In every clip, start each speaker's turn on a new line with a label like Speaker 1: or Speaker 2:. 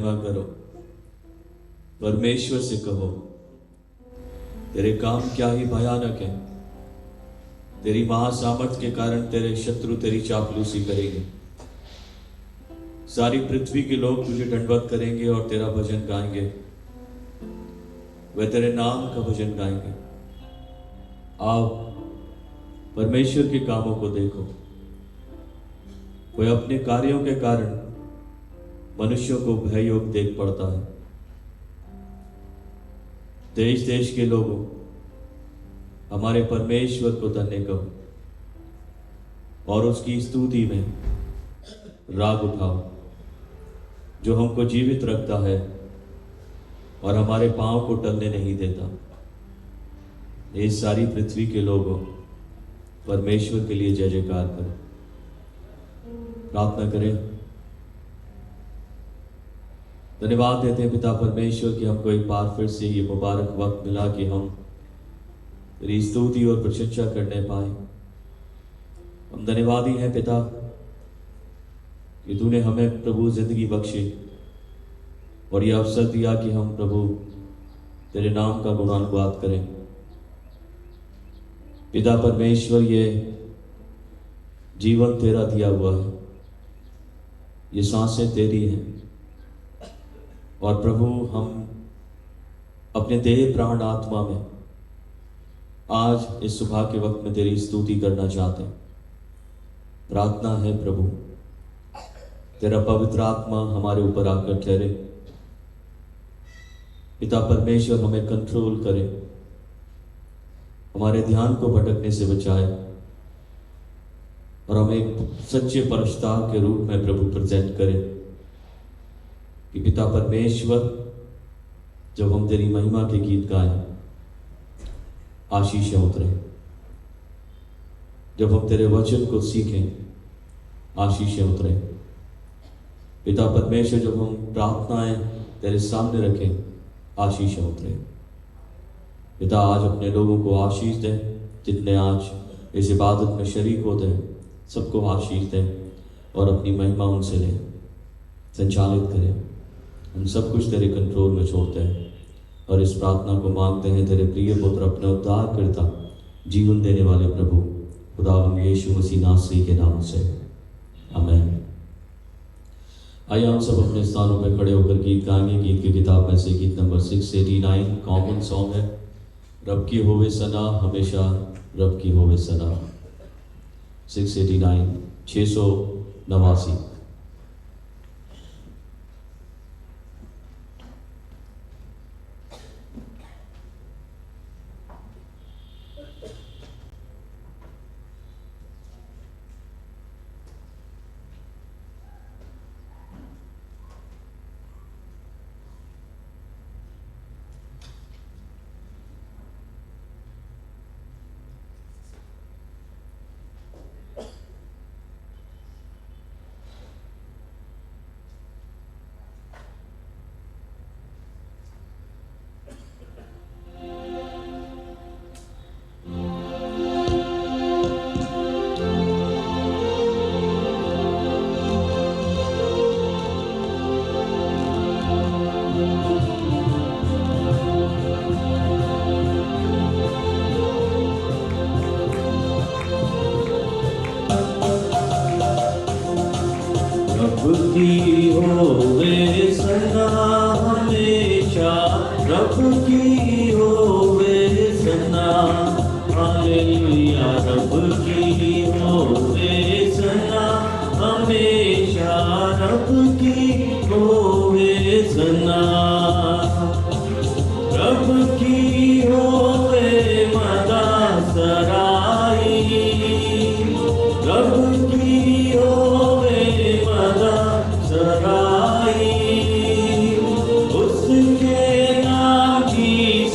Speaker 1: महिमा करो। परमेश्वर से कहो, तेरे काम क्या ही भयानक है। तेरी महासामर्थ के कारण तेरे शत्रु तेरी चापलूसी करेंगे। सारी पृथ्वी के लोग तुझे दंडवत करेंगे और तेरा भजन गाएंगे। वे तेरे नाम का भजन गाएंगे। आओ परमेश्वर के कामों को देखो। कोई अपने कार्यों के कारण मनुष्यों को भययोग देख पड़ता है। देश देश के लोगों, हमारे परमेश्वर को धन्य कहो और उसकी स्तुति में राग उठाओ, जो हमको जीवित रखता है और हमारे पांव को टलने नहीं देता। ये सारी पृथ्वी के लोगों, परमेश्वर के लिए जय जयकार करो। प्रार्थना करें। धन्यवाद देते हैं पिता परमेश्वर कि हमको एक बार फिर से ये मुबारक वक्त मिला कि हम तेरी स्तुति और प्रशंसा करने पाए। हम धन्यवादी हैं पिता कि तूने हमें प्रभु जिंदगी बख्शी और ये अवसर दिया कि हम प्रभु तेरे नाम का गुणानुवाद करें। पिता परमेश्वर, ये जीवन तेरा दिया हुआ है, ये सांसें तेरी हैं और प्रभु हम अपने देह प्राण आत्मा में आज इस सुबह के वक्त में तेरी स्तुति करना चाहते हैं। प्रार्थना है प्रभु तेरा पवित्र आत्मा हमारे ऊपर आकर ठहरे। पिता परमेश्वर हमें कंट्रोल करे, हमारे ध्यान को भटकने से बचाए और हमें एक सच्चे परस्ताव के रूप में प्रभु प्रेजेंट करे कि पिता परमेश्वर जब हम तेरी महिमा के गीत गाएं, आशीषें उतरे। जब हम तेरे वचन को सीखें, आशीषें उतरे। पिता परमेश्वर जब हम प्रार्थनाएं तेरे सामने रखें, आशीषें उतरे। पिता आज अपने लोगों को आशीष दें, जितने आज इस इबादत में शरीक होते हैं सबको आशीष दें और अपनी महिमा उनसे लें, संचालित करें। हम सब कुछ तेरे कंट्रोल में छोड़ते हैं और इस प्रार्थना को मांगते हैं तेरे प्रिय पुत्र, अपने उद्धार करता, जीवन देने वाले प्रभु खुदावंद यीशु मसीह नासरी के नाम से, आमीन। आइए हम सब अपने स्थानों पर खड़े होकर गीत गाएंगे। गीत की किताब में से गीत नंबर 689 कॉमन सॉन्ग है। रब की होवे सना, हमेशा रब की होवे सना। 689 689।
Speaker 2: उसके नाम की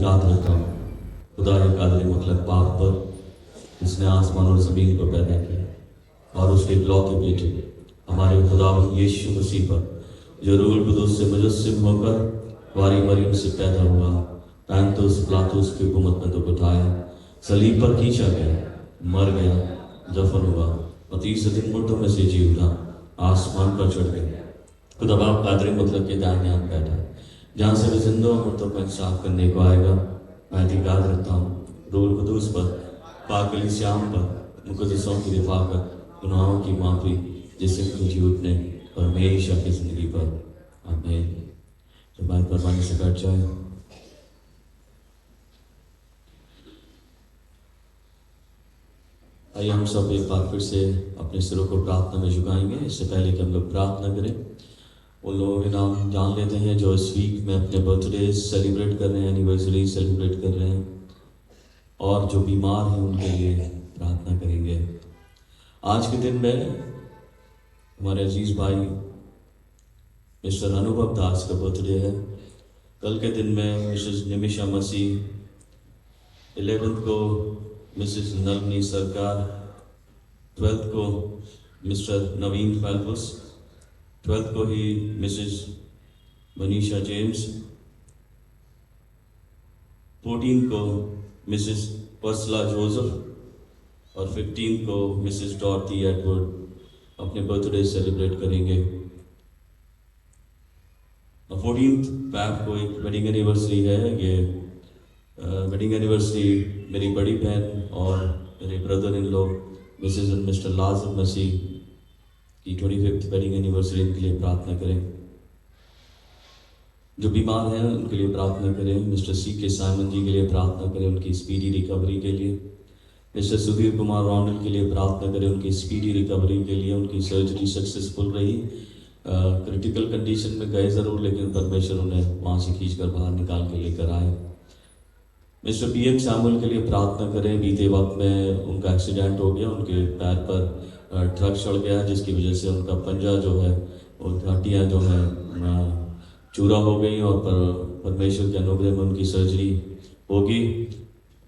Speaker 1: याद रखता हूँ खुदा एक कादर मतलब बाप पर, जिसने आसमान और ज़मीन को पैदा किया, और उसके इकलौते बेटे हमारे खुदा यीशु मसीह पर, जो रूह कुदूस से मुजस्सिम होकर वारी मरियम से पैदा हुआ, पैंतुस पिलातुस की हुकूमत में दुख उठाया, सलीब पर खींचा गया, मर गया, दफन हुआ और तीसरे दिन मुर्दों में से जी उठा, आसमान पर चढ़ गया, खुदा बाप कादर मतलब के दाहिने हाथ बैठा, जहाँ से वो जिंदा और मुर्दों को इंसाफ करने को आएगा। मैं इत्मीनान रखता हूँ रूह कुदूस पर, पाक कलीसिया पर, मुकद्दसों की रिफाकत, गुनाहों की माफ़ी, जिसम के जी उठने और हमेशा की ज़िंदगी पर। आमीन। जब बात परवाने से कट जाए, आइए हम सब एक बार फिर से अपने सिरों को प्रार्थना में झुकाएंगे। इससे पहले कि हम लोग प्रार्थना करें, उन लोगों के नाम जान लेते हैं जो इस वीक में अपने बर्थडे सेलिब्रेट कर रहे हैं, एनिवर्सरी सेलिब्रेट कर रहे हैं, और जो बीमार हैं उनके लिए प्रार्थना करेंगे। आज के दिन में हमारे अजीज भाई मिस्टर अनुभव दास का बर्थडे है। कल के दिन में मिसेस निमिषा मसीह, 11th को मिसेस नलनी सरकार, 12th को मिस्टर नवीन फैल्बस, 12th को ही मिसेस मनीषा जेम्स, 14th को मिसेस पर्सला जोसेफ और 15th को मिसेस डॉर्थी एडवर्ड अपने बर्थडे सेलिब्रेट करेंगे। और 14th पैप को एक वेडिंग एनिवर्सरी है। ये वेडिंग एनिवर्सरी मेरी बड़ी बहन और मेरे brother in law Mrs and Mr Lazar Masih की 25th वेडिंग एनिवर्सरी के लिए प्रार्थना करें। जो बीमार हैं उनके लिए प्रार्थना करें। मिस्टर सी के साइमन जी के लिए प्रार्थना करें, उनकी स्पीडी रिकवरी के लिए। मिस्टर सुधीर कुमार रॉन्डल के लिए प्रार्थना करें, उनकी स्पीडी रिकवरी के लिए। उनकी सर्जरी सक्सेसफुल रही, क्रिटिकल कंडीशन में गए ज़रूर, लेकिन परमेश्वर उन्हें वहाँ से खींच कर बाहर निकाल के लेकर आए। मिस्टर पी एम सैमुअल के लिए प्रार्थना करें। बीते वक्त में उनका एक्सीडेंट हो गया, उनके पैर पर ट्रक चढ़ गया, जिसकी वजह से उनका पंजा जो है और हड्डियाँ जो है चूरा हो गई, और परमेश्वर के अनुग्रह में उनकी सर्जरी होगी,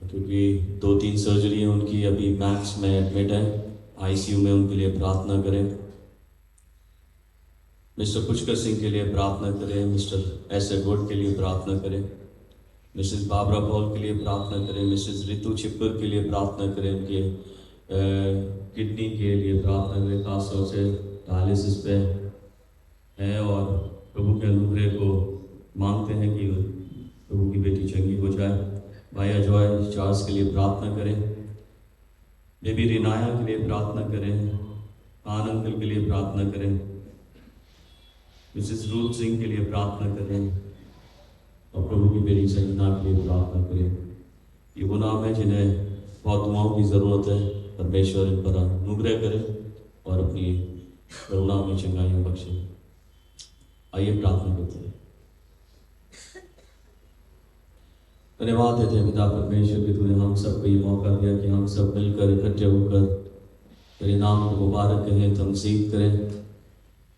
Speaker 1: क्योंकि 2-3 सर्जरी है उनकी अभी मैक्स में एडमिट है आईसीयू में। उनके लिए प्रार्थना करें। मिस्टर पुष्कर सिंह के लिए प्रार्थना करें। मिस्टर एस एडवर्ड के लिए प्रार्थना करें। मिसेस बाबरा पॉल के लिए प्रार्थना करें। मिसेस रितु छिप्पर के लिए प्रार्थना करें। उनके किडनी के लिए प्रार्थना करें, खासतौर से डायलिसिस पे है, और प्रभु के अनुग्रह को मांगते हैं कि प्रभु की बेटी चंगी हो जाए। भाई अजॉय चार्ल्स के लिए प्रार्थना करें। बेबी रिनाया के लिए प्रार्थना करें। खान अंकल के लिए प्रार्थना करें। मिसेस रूथ सिंह के लिए प्रार्थना करें, और प्रभु की बेटी संजना के लिए प्रार्थना करें। ये वो नाम है जिन्हें बहुत दुआओं की ज़रूरत है। परमेश्वर इन पर अनुग्रह करे और अपनी करुणा में चंगाइयाँ बख्शे। आइए प्रार्थना करते हैं। धन्यवाद देते हैं पिता परमेश्वर कि तूने हम सबको ये मौका दिया कि हम सब मिलकर इकट्ठे होकर तेरे नाम को मुबारक करें, तमसीद करें।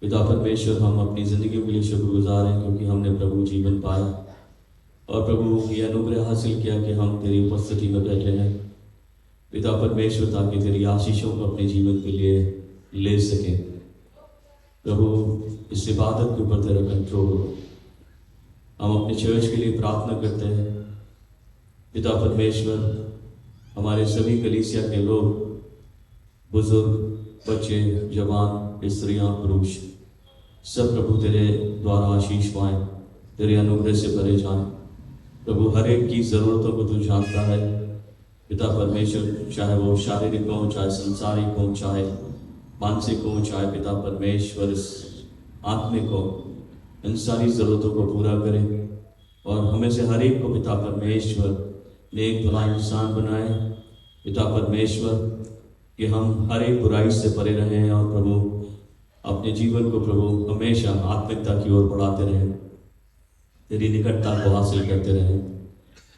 Speaker 1: पिता परमेश्वर, हम अपनी ज़िंदगी के लिए शुक्रगुजार हैं क्योंकि हमने प्रभु जीवन पाया और प्रभु ये अनुग्रह हासिल किया कि हम तेरी उपस्थिति में बैठे हैं। पिता परमेश्वर, ताकि तेरी आशीषों को अपने जीवन के लिए ले सकें। प्रभु, इस इबादत के ऊपर तेरा कंट्रोल हो। हम अपने चर्च के लिए प्रार्थना करते हैं। पिता परमेश्वर, हमारे सभी कलीसिया के लोग, बुजुर्ग, बच्चे, जवान, स्त्रियां, पुरुष, सब प्रभु तेरे द्वारा आशीष पाएं, तेरे अनुग्रह से भरे जाएं। प्रभु, हर एक की ज़रूरतों को तू जानता है। पिता परमेश्वर, चाहे वो शारीरिक हो, चाहे संसारिक हो, चाहे मानसिक हो, चाहे पिता परमेश्वर आत्मिक हो, इन सारी ज़रूरतों को पूरा करें और हमें से हर एक को पिता परमेश्वर नेक भला इंसान बनाए। पिता परमेश्वर, कि हम हर एक बुराई से परे रहें और प्रभु अपने जीवन को प्रभु हमेशा आत्मिकता की ओर बढ़ाते रहें, तेरी निकटता को हासिल करते रहें।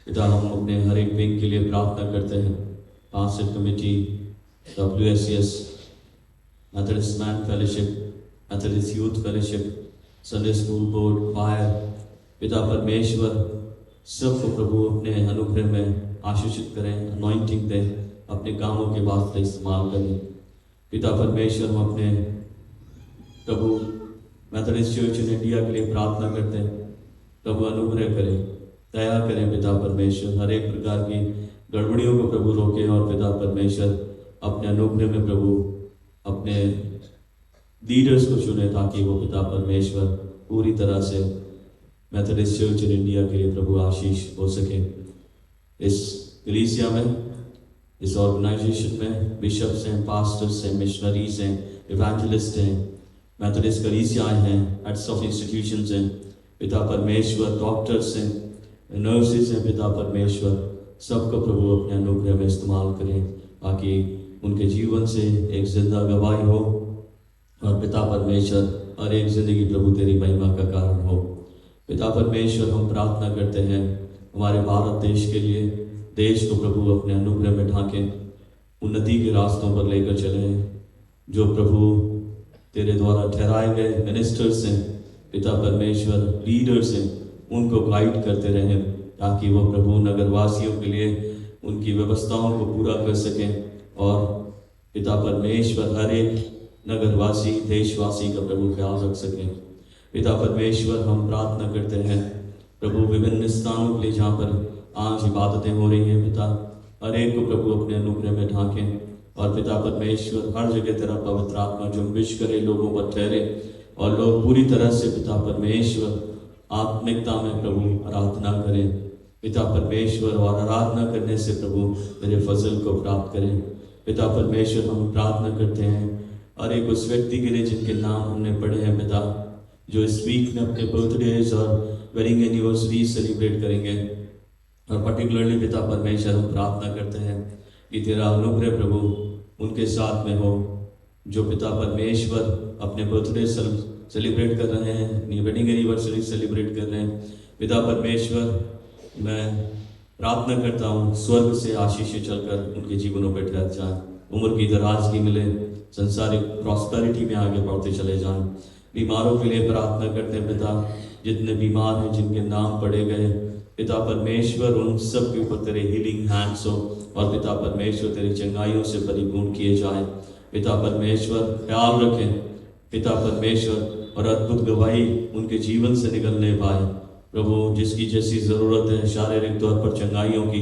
Speaker 1: पिता, हम अपने हर एक विंग के लिए प्रार्थना करते हैं। Council committee, WSCS, Methodist man fellowship, Methodist youth fellowship, Sunday school board, fire. पिता परमेश्वर, सबको प्रभु अपने अनुग्रह में आशीषित करें, अनॉइंटिंग दें, अपने कामों के वास्ते इस्तेमाल करें। पिता परमेश्वर, हम अपने प्रभु मेथोडिस्ट चर्च इन इंडिया के लिए प्रार्थना करते हैं। प्रभु अनुग्रह करें, दया करें पिता परमेश्वर, हर एक प्रकार की गड़बड़ियों को प्रभु रोकें और पिता परमेश्वर अपने अनुग्रह में प्रभु अपने लीडर्स को चुने ताकि वो पिता परमेश्वर पूरी तरह से मेथोडिस्ट चर्च इन इंडिया के लिए प्रभु आशीष हो सके। इस कलीसिया में, इस ऑर्गेनाइजेशन में बिशप्स हैं, पास्टर्स हैं, मिशनरीज हैं, इवेंजलिस्ट हैं, मेथोडिस्ट कलीसियाएं हैं, हेड्स ऑफ इंस्टीट्यूशंस हैं पिता परमेश्वर, डॉक्टर्स हैं, नर्सेज हैं पिता परमेश्वर, सबको प्रभु अपने अनुग्रह में इस्तेमाल करें ताकि उनके जीवन से एक जिंदा गवाही हो और पिता परमेश्वर हर एक जिंदगी प्रभु तेरी महिमा का कारण हो। पिता परमेश्वर, हम प्रार्थना करते हैं हमारे भारत देश के लिए, देश को प्रभु अपने अनुग्रह में ढांकें, उन्नति के रास्तों पर लेकर चलें। जो प्रभु तेरे द्वारा ठहराए गए मिनिस्टर्स हैं पिता परमेश्वर, लीडर्स हैं, उनको गाइड करते रहें ताकि वो प्रभु नगरवासियों के लिए उनकी व्यवस्थाओं को पूरा कर सकें और पिता परमेश्वर हर एक नगरवासी, देशवासी का प्रभु ख्याल रख सकें। पिता परमेश्वर, हम प्रार्थना करते हैं प्रभु विभिन्न स्थानों के लिए जहाँ पर आज इबादतें हो रही हैं पिता, हर एक को प्रभु अपने अनुग्रह में ढांकें और पिता परमेश्वर हर जगह तेरा पवित्र आत्मा जुम्बिश करे, लोगों पर ठहरे और लोग पूरी तरह से पिता परमेश्वर आत्मिकता में प्रभु आराधना करें पिता परमेश्वर, और आराधना करने से प्रभु तेरे फजल को प्राप्त करें। पिता परमेश्वर, हम प्रार्थना करते हैं हर एक उस व्यक्ति के लिए जिनके नाम हमने पढ़े हैं पिता, जो इस वीक में अपने बर्थडेज और वेडिंग एनिवर्सरी सेलिब्रेट करेंगे, और पर्टिकुलरली पिता परमेश्वर हम प्रार्थना करते हैं कि तेरा अनुग्रह प्रभु उनके साथ में हो, जो पिता परमेश्वर अपने बर्थडे सेलिब्रेट कर रहे हैं, अपनी वेडिंग एनिवर्सरी सेलिब्रेट कर रहे हैं। पिता परमेश्वर, मैं प्रार्थना करता हूँ स्वर्ग से आशीष चलकर उनके जीवनों पर ठहर जाए, उम्र की दराजगी मिले, संसारिक प्रॉस्पेरिटी में आगे बढ़ते चले जाएं। बीमारों के लिए प्रार्थना करते हैं पिता, जितने बीमार हैं जिनके नाम पढ़े गए पिता परमेश्वर, उन सब के ऊपर तेरे हीलिंग हैंड्स हो और पिता परमेश्वर तेरी चंगाइयों से परिपूर्ण किए जाए। पिता परमेश्वर ख्याल रखें पिता परमेश्वर, और अद्भुत गवाही उनके जीवन से निकलने पाए प्रभु, जिसकी जैसी ज़रूरत है शारीरिक तौर पर चंगाइयों की,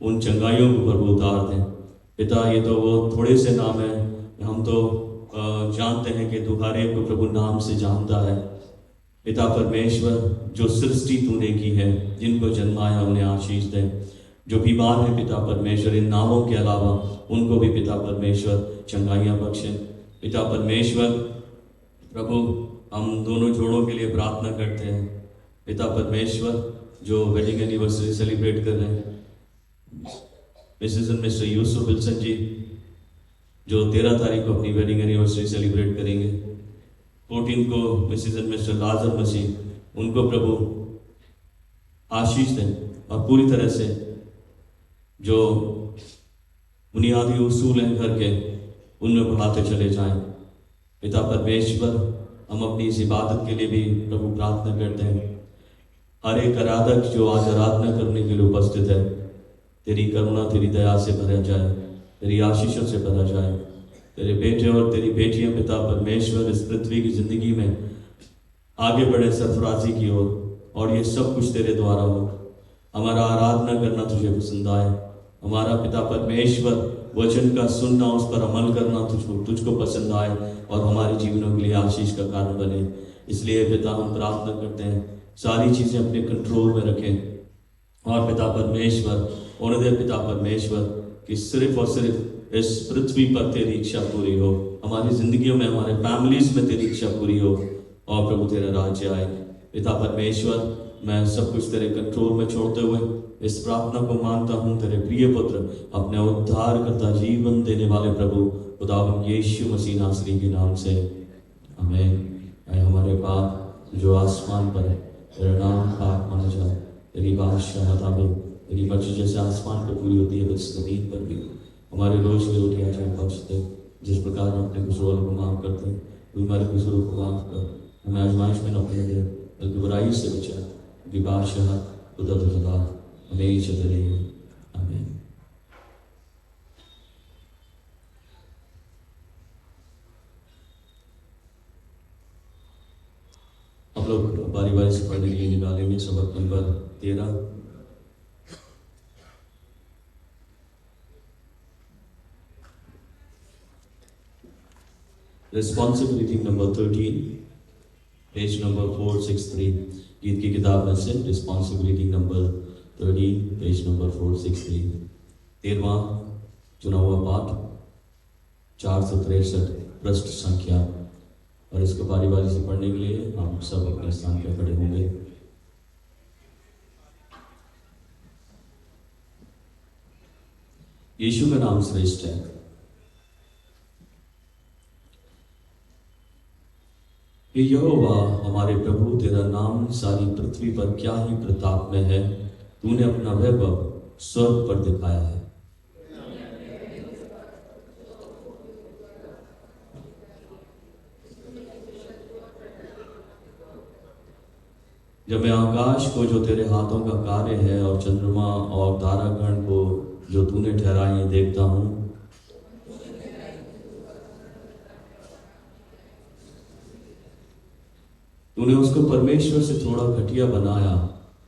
Speaker 1: उन चंगाइयों को प्रभु उतार दें पिता। ये तो वो थोड़े से नाम है, हम तो जानते हैं कि तू हर एक को प्रभु नाम से जानता है पिता परमेश्वर। जो सृष्टि तूने की है, जिनको जन्माया उन्हें आशीष दे, जो बीमार है पिता परमेश्वर इन नामों के अलावा उनको भी पिता परमेश्वर चंगाइयाँ बख्शें। पिता परमेश्वर प्रभु, हम दोनों जोड़ों के लिए प्रार्थना करते हैं पिता परमेश्वर, जो वेडिंग एनिवर्सरी सेलिब्रेट कर रहे हैं, Mrs and Mr Yusuf Wilson ji, जो 13 तारीख को अपनी वेडिंग एनिवर्सरी सेलिब्रेट करेंगे, 14 को मिसेस एंड मिस्टर लाजर मसीह, उनको प्रभु आशीष दें और पूरी तरह से जो बुनियादी उसूल हैं घर के, उनमें बढ़ाते चले जाएं। पिता परमेश्वर, हम अपनी इस इबादत के लिए भी प्रभु प्रार्थना करते हैं, हर एक आराधक जो आज आराधना करने के लिए उपस्थित है, तेरी करुणा तेरी दया से भरा जाए, तेरी आशीषों से भरा जाए। तेरे बेटे और तेरी बेटियां पिता परमेश्वर इस पृथ्वी की जिंदगी में आगे बढ़े सरफराजी की ओर, और ये सब कुछ तेरे द्वारा हो। हमारा आराधना करना तुझे पसंद आए, हमारा पिता परमेश्वर वचन का सुनना, उस पर अमल करना तुझको पसंद आए और हमारे जीवनों के लिए आशीष का कारण बने। इसलिए पिता हम प्रार्थना करते हैं सारी चीज़ें अपने कंट्रोल में रखें और पिता परमेश्वर उन्हें पिता परमेश्वर कि सिर्फ और सिर्फ इस पृथ्वी पर तेरी इच्छा पूरी हो, हमारी जिंदगियों में, हमारे फैमिलीज में तेरी इच्छा पूरी हो और प्रभु तेरा राज्य आए। पिता परमेश्वर, मैं सब कुछ तेरे कंट्रोल में छोड़ते हुए इस प्रार्थना को मानता हूँ तेरे प्रिय पुत्र, अपने उद्धार करता जीवन देने वाले प्रभु खुदावंद यीशु मसीह नासरी के नाम से, आमीन। हमारे बाप जो आसमान पर है, तेरा नाम पाक माना जाए, तेरी बादशाहत आवे, तेरी मर्जी जैसे आसमान पर पूरी होती है वैसे जमीन पर भी। हमारे रोज की रोटी आज हमें बख्श दे, जिस प्रकार हम अपने कसूरों को माफ करते हैं, तू हमारे कसूरों को माफ कर, हमें आजमाइश में न पड़ने दे, बल्कि बुराई से बचा, क्योंकि बादशाह खुदा खुदा हमेशा तेरे आमीन। हम लोग बारी बारी से पढ़ने के लिए निकालेंगे सबक number 13। Responsibility number 13, page number 463। गीत की किताब में से रिस्पॉन्सिबिलिटी नंबर 13, पेज नंबर 463। 13वां चुना हुआ पाठ, 463 पृष्ठ संख्या। और इसको बारी बारी से पढ़ने के लिए हम सब अपने स्थान पर खड़े होंगे। यीशु का नाम श्रेष्ठ है। हे यहोवा हमारे प्रभु, तेरा नाम सारी पृथ्वी पर क्या ही प्रताप में है। तूने अपना वैभव स्वर्ग पर दिखाया है। जब मैं आकाश को जो तेरे हाथों का कार्य है और चंद्रमा और तारागण को जो तूने ठहराए देखता हूँ, तूने उसको परमेश्वर से थोड़ा घटिया बनाया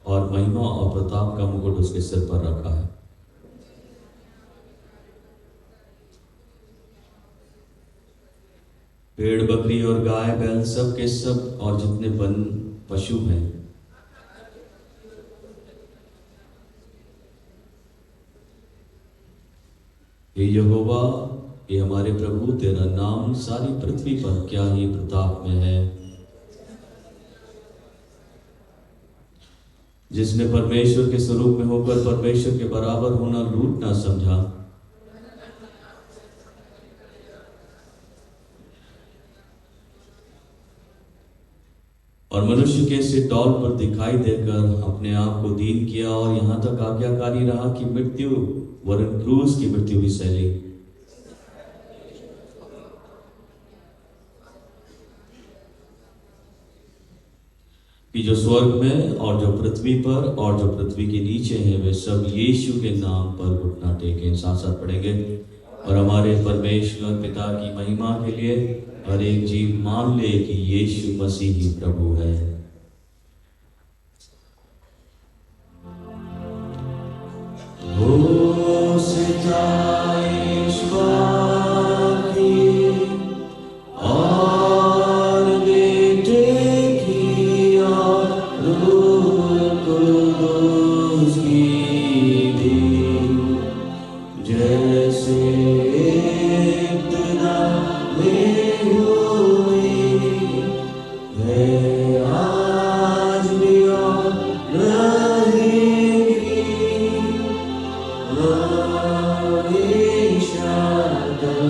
Speaker 1: और महिमा और प्रताप का मुकुट उसके सिर पर रखा है। भेड़ बकरी और गाय बैल सब के सब और जितने वन पशु हैं, हे यहोवा, ये हमारे प्रभु, तेरा नाम सारी पृथ्वी पर क्या ही प्रताप में है। जिसने परमेश्वर के स्वरूप में होकर परमेश्वर के बराबर होना लूट ना समझा, और मनुष्य के से तौल पर दिखाई देकर अपने आप को दीन किया और यहाँ तक आज्ञाकारी रहा कि मृत्यु वरन क्रूस की मृत्यु भी सही। कि जो स्वर्ग में और जो पृथ्वी पर और जो पृथ्वी के नीचे हैं वे सब यीशु के नाम पर घुटना टेकें। साथ साथ पढ़ेंगे। और हमारे परमेश्वर पिता की महिमा के लिए हर एक जीव मान ले कि यीशु मसीह ही प्रभु है। हो सिताए ईश्वर की और बेटे की और रूह कुदूस की भी, जैसे इब्तिदा में हुई है आज भी और रहेगी हमेशा तक।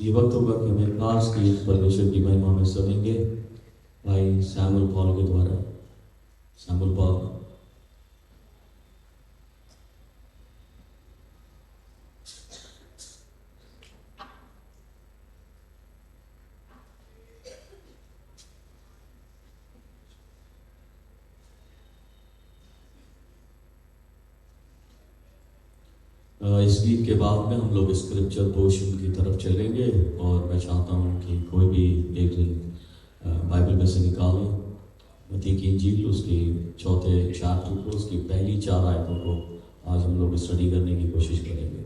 Speaker 1: ये वक्त होगा कि हमें खास की परमेश्वर की महिमा में सुनेंगे भाई सैमुअल पॉल के द्वारा। Samuel Paul. इस गीत के बाद में हम लोग स्क्रिप्चर पोर्शन की तरफ चलेंगे और मैं चाहता हूँ कि कोई भी एक दिन बाइबल में से निकालें मत्ती की इंजील उसके चौथे चैप्टर को, उसकी पहली 4 आयतों को आज हम लोग स्टडी करने की कोशिश करेंगे।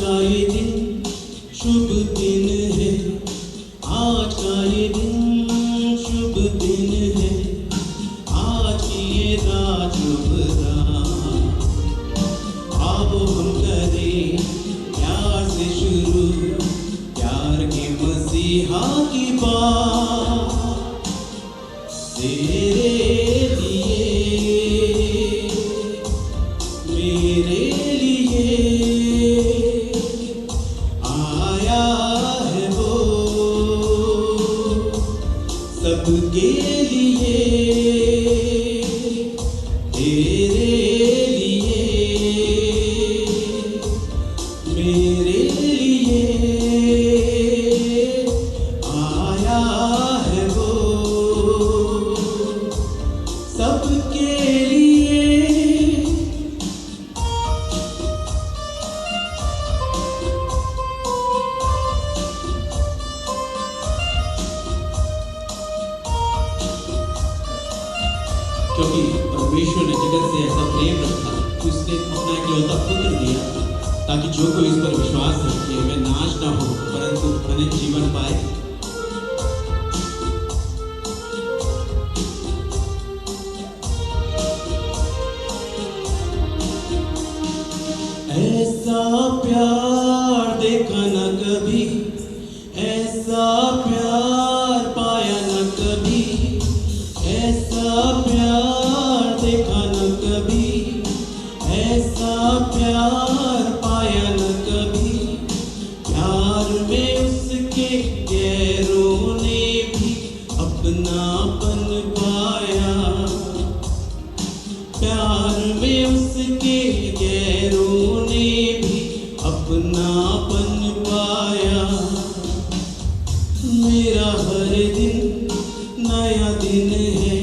Speaker 2: का ये दिन शुभ दिन है, आज का ये दिन शुभ दिन है, आज की ये रात शुभ रात। आओ हम करें प्यार से शुरू, प्यार के मसीहा की बात। तेरे लिए मेरे लिए आया है वो, सबके लिए। तेरे लिए मेरे लिए आया है वो, सबके लिए। क्योंकि परमेश्वर ने जगत से ऐसा प्रेम रखा कि उसने अपना इकलौता पुत्र दिया, ताकि जो कोई इस पर विश्वास रखे वह नाश ना हो परंतु अनंत जीवन पाए। ऐसा प्यार देखा न कभी, ऐसा प्यार पाया न कभी, ऐसा प्यार देखा न कभी, ऐसा प्यार पाया न कभी। प्यार में उसके गैरों ने भी अपनापन पाया, प्यार में उसके गैरों ने भी अपनापन पाया। मेरा हर दिन नया दिन है,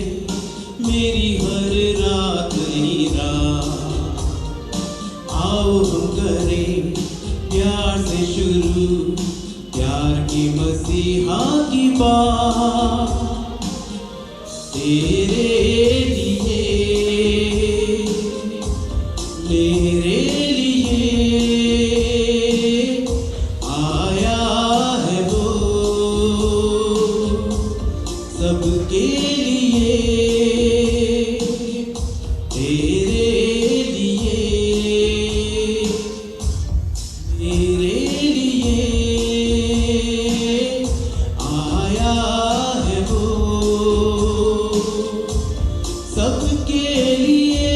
Speaker 2: मेरी हर रात नई रात। आओ हम करें प्यार से शुरू, प्यार के मसीहा की बात। तेरे लिए मेरे लिए आया है वो, सबके लिए। तेरे लिए मेरे लिए आया है वो, सबके लिए।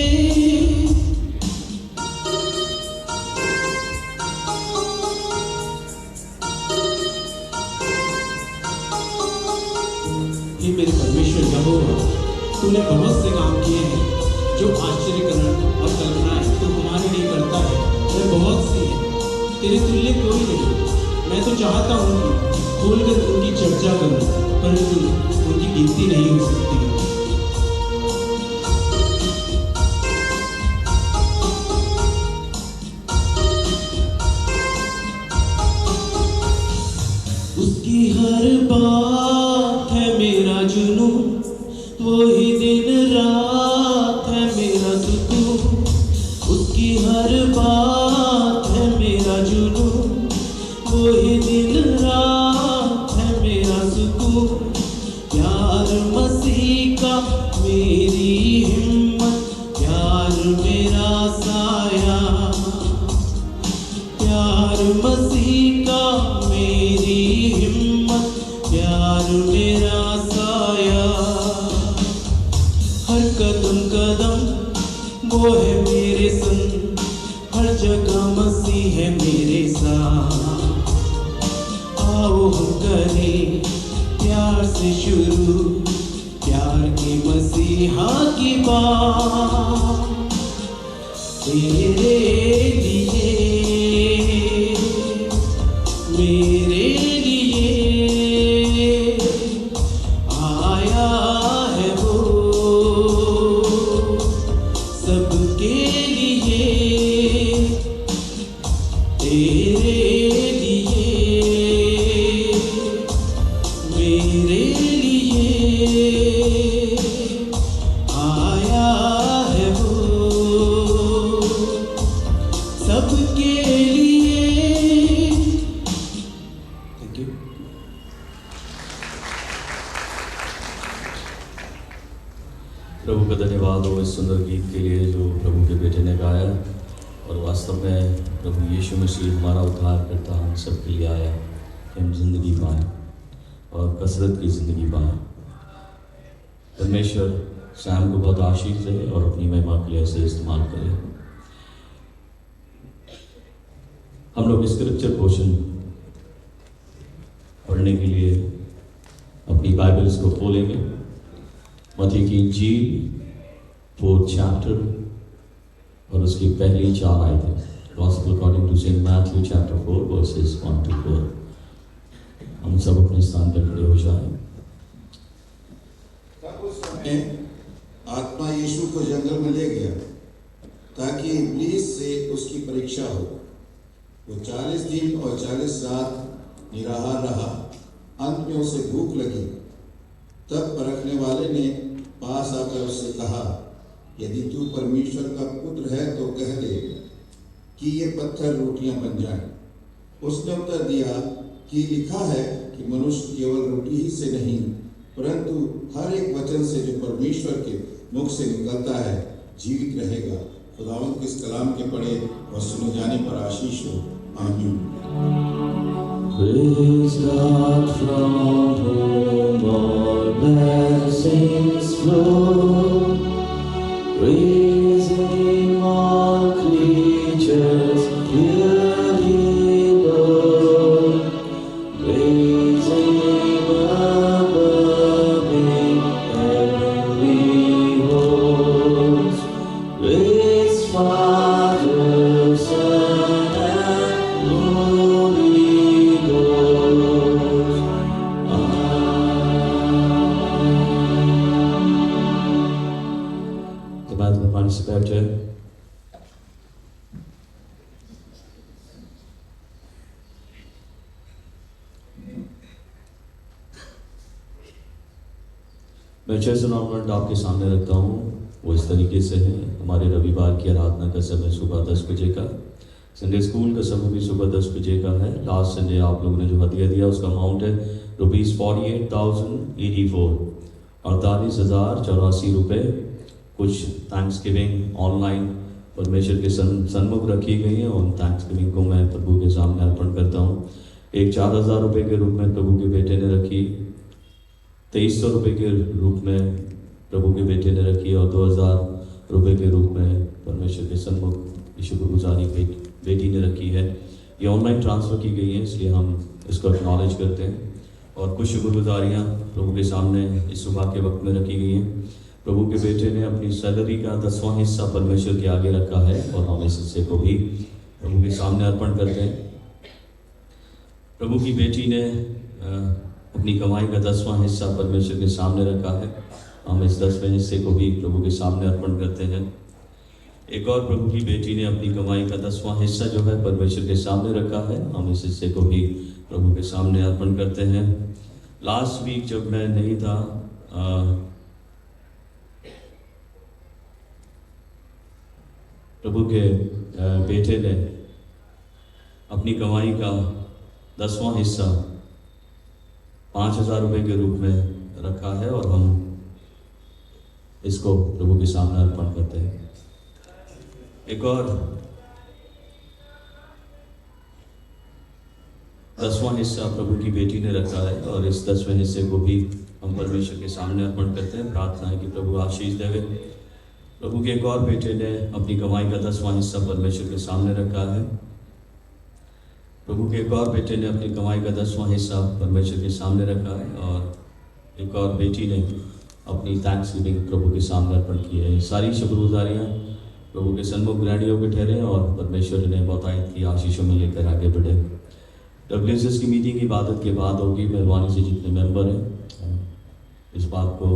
Speaker 2: हे मेरे परमेश्वर यहोवा, तूने बहुत से काम किए हैं, जो आश्चर्यकरण और कल्पनाएं तू हमारे लिए करता है वह बहुत सी है, तेरे तुल्य कोई नहीं। मैं तो चाहता हूँ कि खोलकर उनकी चर्चा करूँ, परंतु उनकी गिनती नहीं हो सकती। उसकी हर बात है मेरा जुनून, वही दिन रात है मेरा सुकून। उसकी हर बात है मेरा जुनून, वही दिन रात है मेरा सुकून। प्यार मसीह का मेरी हिम्मत, प्यार मेरा साया। प्यार मसीह का मेरी हिम्मत, प्यार मेरा साया। हर कदम कदम वो है मेरे संग, हर जगह मसीह है मेरे साथ। आओ हम करें प्यार से शुरू, प्यार के मसीहा की बात। तेरे लिए मेरे लिए आया है वो, सबके लिए। तेरे लिए मेरे लिए आया है वो, सबके
Speaker 1: प्रभु का धन्यवाद हो इस सुंदर गीत के लिए जो प्रभु के बेटे ने गाया। और वास्तव में प्रभु यीशु मसीह हमारा उद्धार करता हम सबके लिए आया कि हम जिंदगी पाएँ और कसरत की ज़िंदगी पाएँ। परमेश्वर सैम को बहुत आशीष दे और अपनी महिमा के लिए इसे इस्तेमाल करे। हम लोग स्क्रिप्चर पोर्शन पढ़ने के लिए अपनी बाइबल्स को खोलेंगे। मत्ती की इंजील 4th चैप्टर और उसकी पहली 4 आयतें। Gospel according to saint Matthew chapter 4 verses 1 to 4। हम सब अपने स्थान पर खड़े हो जाएं।
Speaker 3: तब उस समय आत्मा यीशु को जंगल में ले गया ताकि इब्लीस से उसकी परीक्षा हो। वो 40 दिन और 40 रात निराहार रहा। अंत में उसे भूख लगी। तब परखने वाले ने पास आकर उससे कहा, यदि तू परमेश्वर का पुत्र है तो कह दे कि ये पत्थर रोटियां बन जाएं। उसने उत्तर दिया कि लिखा है कि मनुष्य केवल रोटी ही से नहीं परंतु हर एक वचन से जो परमेश्वर के मुख से निकलता है जीवित रहेगा। खुदावंद के इस कलाम के पढ़े और सुने जाने पर आशीष हो। आमीन।
Speaker 1: Praise God from whom all blessings flow. Praise Him all creatures here below. Praise Him above in heavenly hosts. Praise Father, Son, and Holy Ghost. Teman teman sepeda. मैं जैसे ऑर्नामेंट आपके सामने रखता हूँ वो इस तरीके से है। हमारे रविवार की आराधना का समय सुबह 10 बजे का, संडे स्कूल का समय भी सुबह 10 बजे का है। लास्ट संडे आप लोगों ने जो हदिया दिया उसका अमाउंट है ₹48,084, 48,084 रुपये। कुछ थैंक्स गिविंग ऑनलाइन परमेश्वर के सन्मुख रखी गई है। उन थैंक्स गिविंग को मैं प्रभु के सामने अर्पण करता हूँ। एक 4,000 रुपये के रूप में प्रभु के बेटे ने रखी, 2300 रुपये के रूप में प्रभु के बेटे ने रखी और 2,000 रुपये के रूप में परमेश्वर के सन्मुख यीशु को गुजारी बेटी ने रखी है। ये ऑनलाइन ट्रांसफ़र की गई है इसलिए हम इसको एक्नॉलेज करते हैं। और कुछ शुक्रगुजारियाँ प्रभु के सामने इस सुबह के वक्त में रखी गई हैं। प्रभु के बेटे ने अपनी सैलरी का 10वां हिस्सा परमेश्वर के आगे रखा है और हम इस हिस्से को भी प्रभु के सामने अर्पण करते हैं। प्रभु की बेटी ने अपनी कमाई का 10वां हिस्सा परमेश्वर के सामने रखा है। हम इस 10वें हिस्से को भी प्रभु के सामने अर्पण करते हैं। एक और प्रभु की बेटी ने अपनी कमाई का 10वां हिस्सा जो है परमेश्वर के सामने रखा है। हम इस हिस्से को भी प्रभु के सामने अर्पण करते हैं। लास्ट वीक जब मैं नहीं था प्रभु के बेटे ने अपनी कमाई का 10वां हिस्सा 5,000 रुपये के रूप में रखा है और हम इसको प्रभु के सामने अर्पण करते हैं। एक और 10वां हिस्सा प्रभु की बेटी ने रखा है और इस 10वें हिस्से को भी हम परमेश्वर के सामने अर्पण करते हैं। प्रार्थना है कि प्रभु आशीष देवे। प्रभु के एक और बेटे ने अपनी कमाई का 10वां हिस्सा परमेश्वर के सामने रखा है। प्रभु के एक और बेटे ने अपनी कमाई का 10वां हिस्सा परमेश्वर के सामने रखा है और एक और बेटी ने अपनी थैंक्स गिविंग प्रभु के सामने अर्पण की है। सारी शुक्रगुजारियाँ प्रभु के सन्मुख ग्रहणी होकर ठहरे और परमेश्वर ने बहुतायत की आशीषों में लेकर आगे बढ़े। WSS की मीटिंग इबादत के बाद होगी। मेहरबानी से जितने मेंबर हैं इस बात को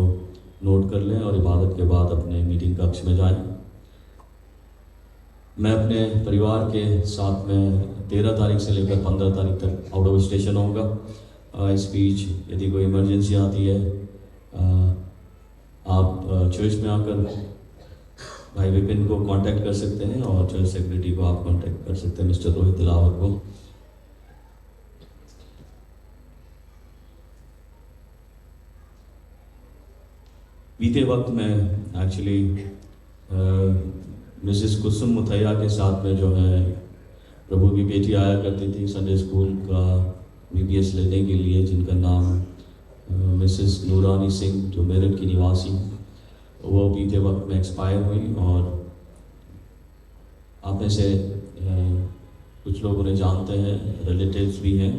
Speaker 1: नोट कर लें और इबादत के बाद अपने मीटिंग कक्ष में जाएं। मैं अपने परिवार के साथ में 13 तारीख से लेकर 15 तारीख तक आउट ऑफ स्टेशन होऊंगा। इस बीच यदि कोई इमरजेंसी आती है आप चर्च में आकर भाई विपिन को कांटेक्ट कर सकते हैं और चर्च सेक्रेटरी को आप कांटेक्ट कर सकते हैं, मिस्टर रोहित दिलावर को। बीते वक्त में एक्चुअली मिसेस कुसुम मुथैया के साथ में जो है प्रभु की बेटी आया करती थी संडे स्कूल का बीबीएस लेने के लिए, जिनका नाम मिसेस नूरानी सिंह जो मेरठ की निवासी, वो बीते वक्त में एक्सपायर हुई। और आप में से कुछ लोग उन्हें जानते हैं, रिलेटिव्स भी हैं।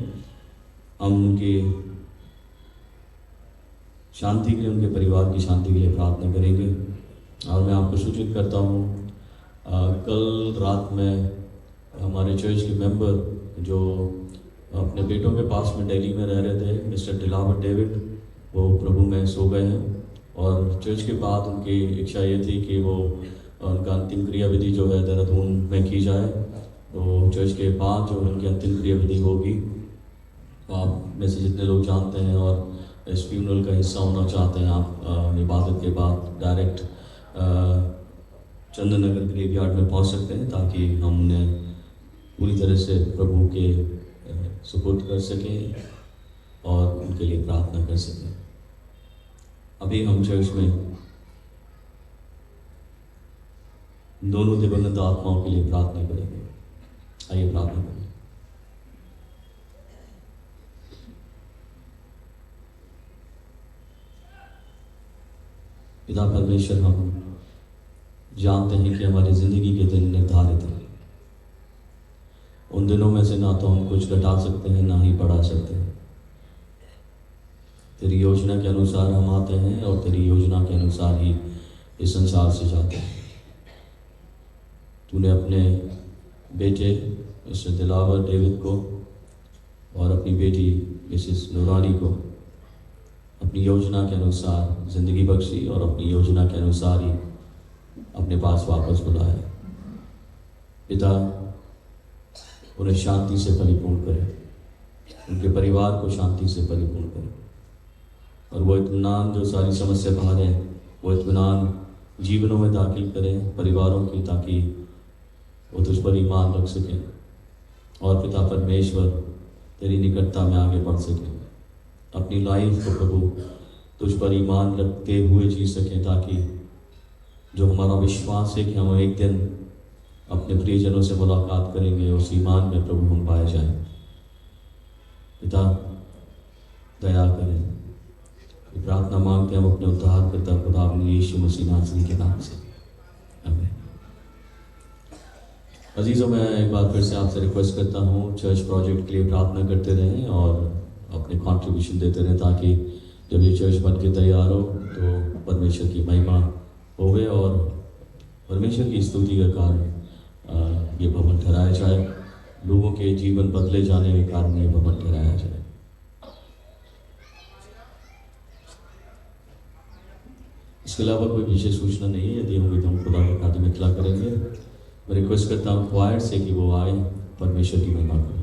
Speaker 1: हम उनकी शांति के लिए, उनके परिवार की शांति के लिए प्रार्थना करेंगे। और मैं आपको सूचित करता हूँ, कल रात में हमारे चर्च के मेंबर जो अपने बेटों के पास में दिल्ली में रह रहे थे, मिस्टर दिलावर डेविड, वो प्रभु में सो गए हैं। और चर्च के बाद उनकी इच्छा ये थी कि वो उनका अंतिम क्रिया विधि जो है देहरादून में की जाए। तो चर्च के बाद जो उनकी अंतिम क्रिया विधि होगी, तो आप में से जितने लोग जानते हैं और इस फ्यूनरल का हिस्सा होना चाहते हैं, आप इबादत के बाद डायरेक्ट चंदन नगर ग्रेवयार्ड में पहुंच सकते हैं, ताकि हम उन्हें पूरी तरह से प्रभु के सपोर्ट कर सकें और उनके लिए प्रार्थना कर सकें। अभी हम चर्च में दोनों दिवंगत आत्माओं के लिए प्रार्थना करेंगे। आइए प्रार्थना करें। पिता परमेश्वर, हम जानते हैं कि हमारी जिंदगी के दिन निर्धारित हैं। उन दिनों में से ना तो हम कुछ घटा सकते हैं, ना ही बढ़ा सकते हैं। तेरी योजना के अनुसार हम आते हैं और तेरी योजना के अनुसार ही इस संसार से जाते हैं। तूने अपने बेटे मिस्टर दिलावर डेविड को और अपनी बेटी मिसेस नूरानी को अपनी योजना के अनुसार ज़िंदगी बख्शी और अपनी योजना के अनुसार ही अपने पास वापस बुलाया। पिता, उन्हें शांति से परिपूर्ण करें, उनके परिवार को शांति से परिपूर्ण करें, और वो इत्मीनान जो सारी समस्या बाहर है, वो इत्मीनान जीवनों में दाखिल करें परिवारों की, ताकि वो तुझ पर ईमान रख सकें और पिता परमेश्वर तेरी निकटता में आगे बढ़ सकें। अपनी लाइफ को प्रभु तुझ पर ईमान रखते हुए जी सकें, ताकि जो हमारा विश्वास है कि हम एक दिन अपने प्रियजनों से मुलाकात करेंगे, उस ईमान में प्रभु हम पाए जाएं। पिता, दया करें। ये प्रार्थना मांगते हैं हम अपने उद्धारकर्ता खुदावंद यीशु मसीह नासरी के नाम से, आमीन। अजीज़ों, मैं एक बार फिर से आपसे रिक्वेस्ट करता हूँ, चर्च प्रोजेक्ट के लिए प्रार्थना करते रहें और अपने कंट्रीब्यूशन देते रहें, ताकि जब ये चर्च बन के तैयार हो तो परमेश्वर की महिमा होवे और परमेश्वर की स्तुति के कारण ये भवन ठहराया जाए, लोगों के जीवन बदले जाने के कारण ये भवन ठहराया जाए। इसके अलावा कोई विशेष सूचना नहीं है। यदि होगी तो हम खुदा के खाते में इतला करेंगे। मैं रिक्वेस्ट करता हूँ क्वायर से कि वो आए, परमेश्वर की महिमा करें।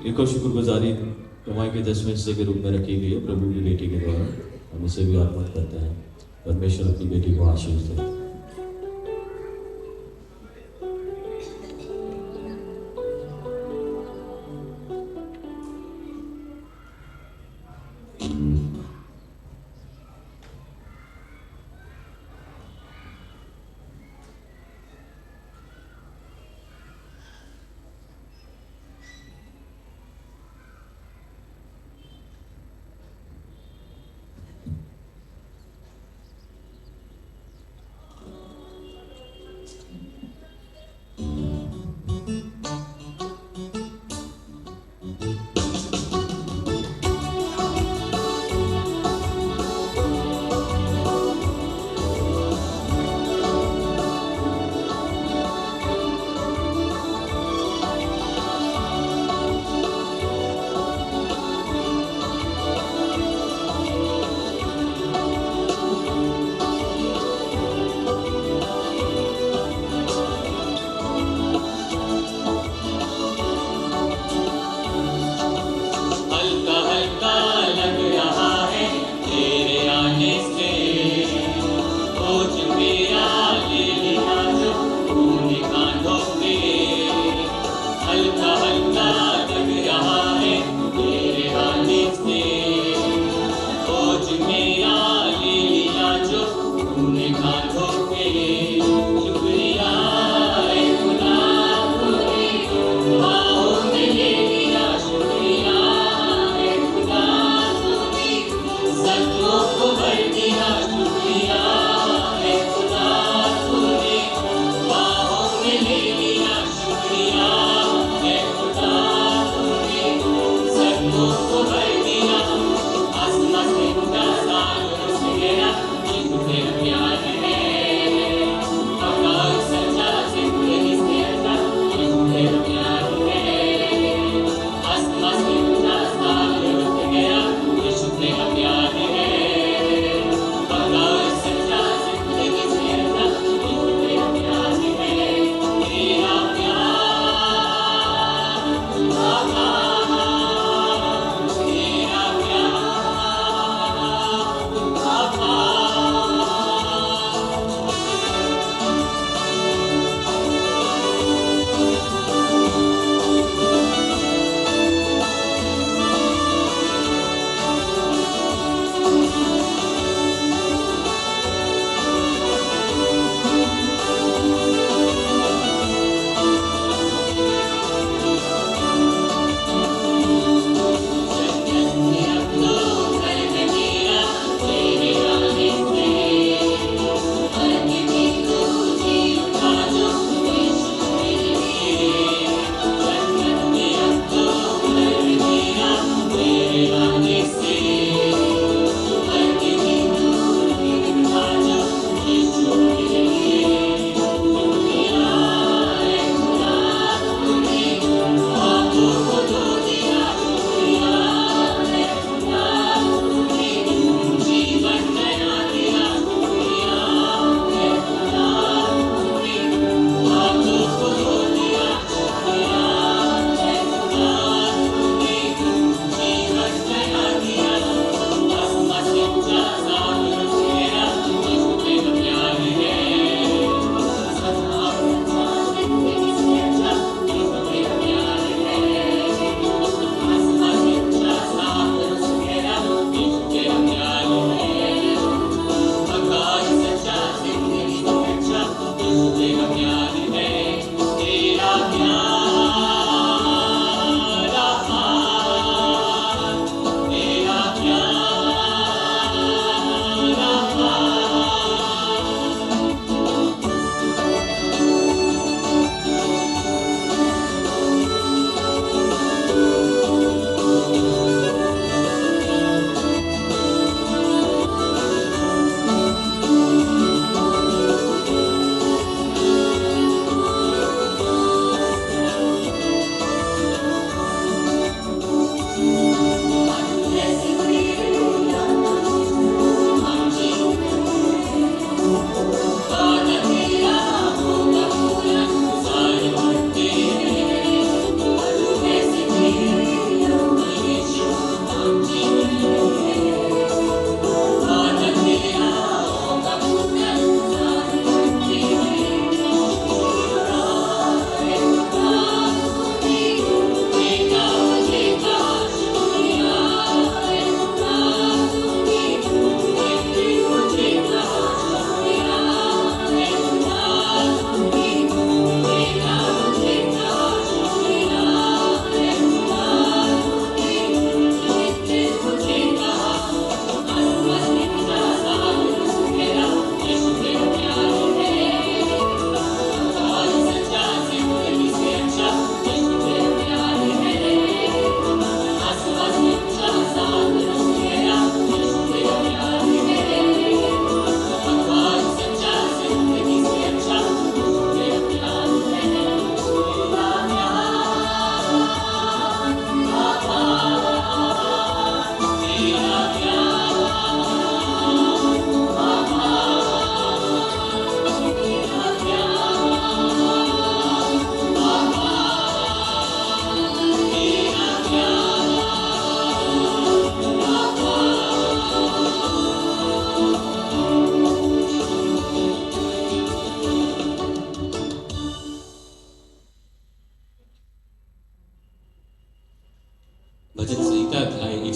Speaker 1: एक और शुक्रगुजारी कमाई के 10वें हिस्से के रूप में रखी गई है प्रभु की बेटी के द्वारा। हम इसे भी अर्पित करते हैं। परमेश्वर अपनी बेटी को आशीष दे।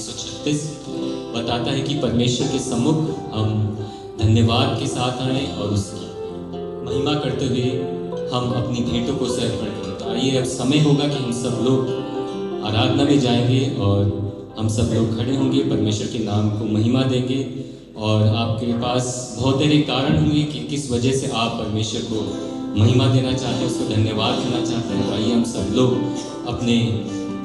Speaker 4: 136 बताता है कि परमेश्वर के सम्मुख हम धन्यवाद के साथ आए और उसकी महिमा करते हुए हम अपनी भेंटों को अर्पण करें। तो आइए अब समय होगा कि हम सब लोग आराधना में जाएंगे और हम सब लोग खड़े होंगे, परमेश्वर के नाम को महिमा देंगे। और आपके पास बहुत सारे कारण होंगे कि किस वजह से आप परमेश्वर को महिमा देना चाहते हैं, उसको धन्यवाद देना चाहते हैं। तो आइए हम सब लोग अपने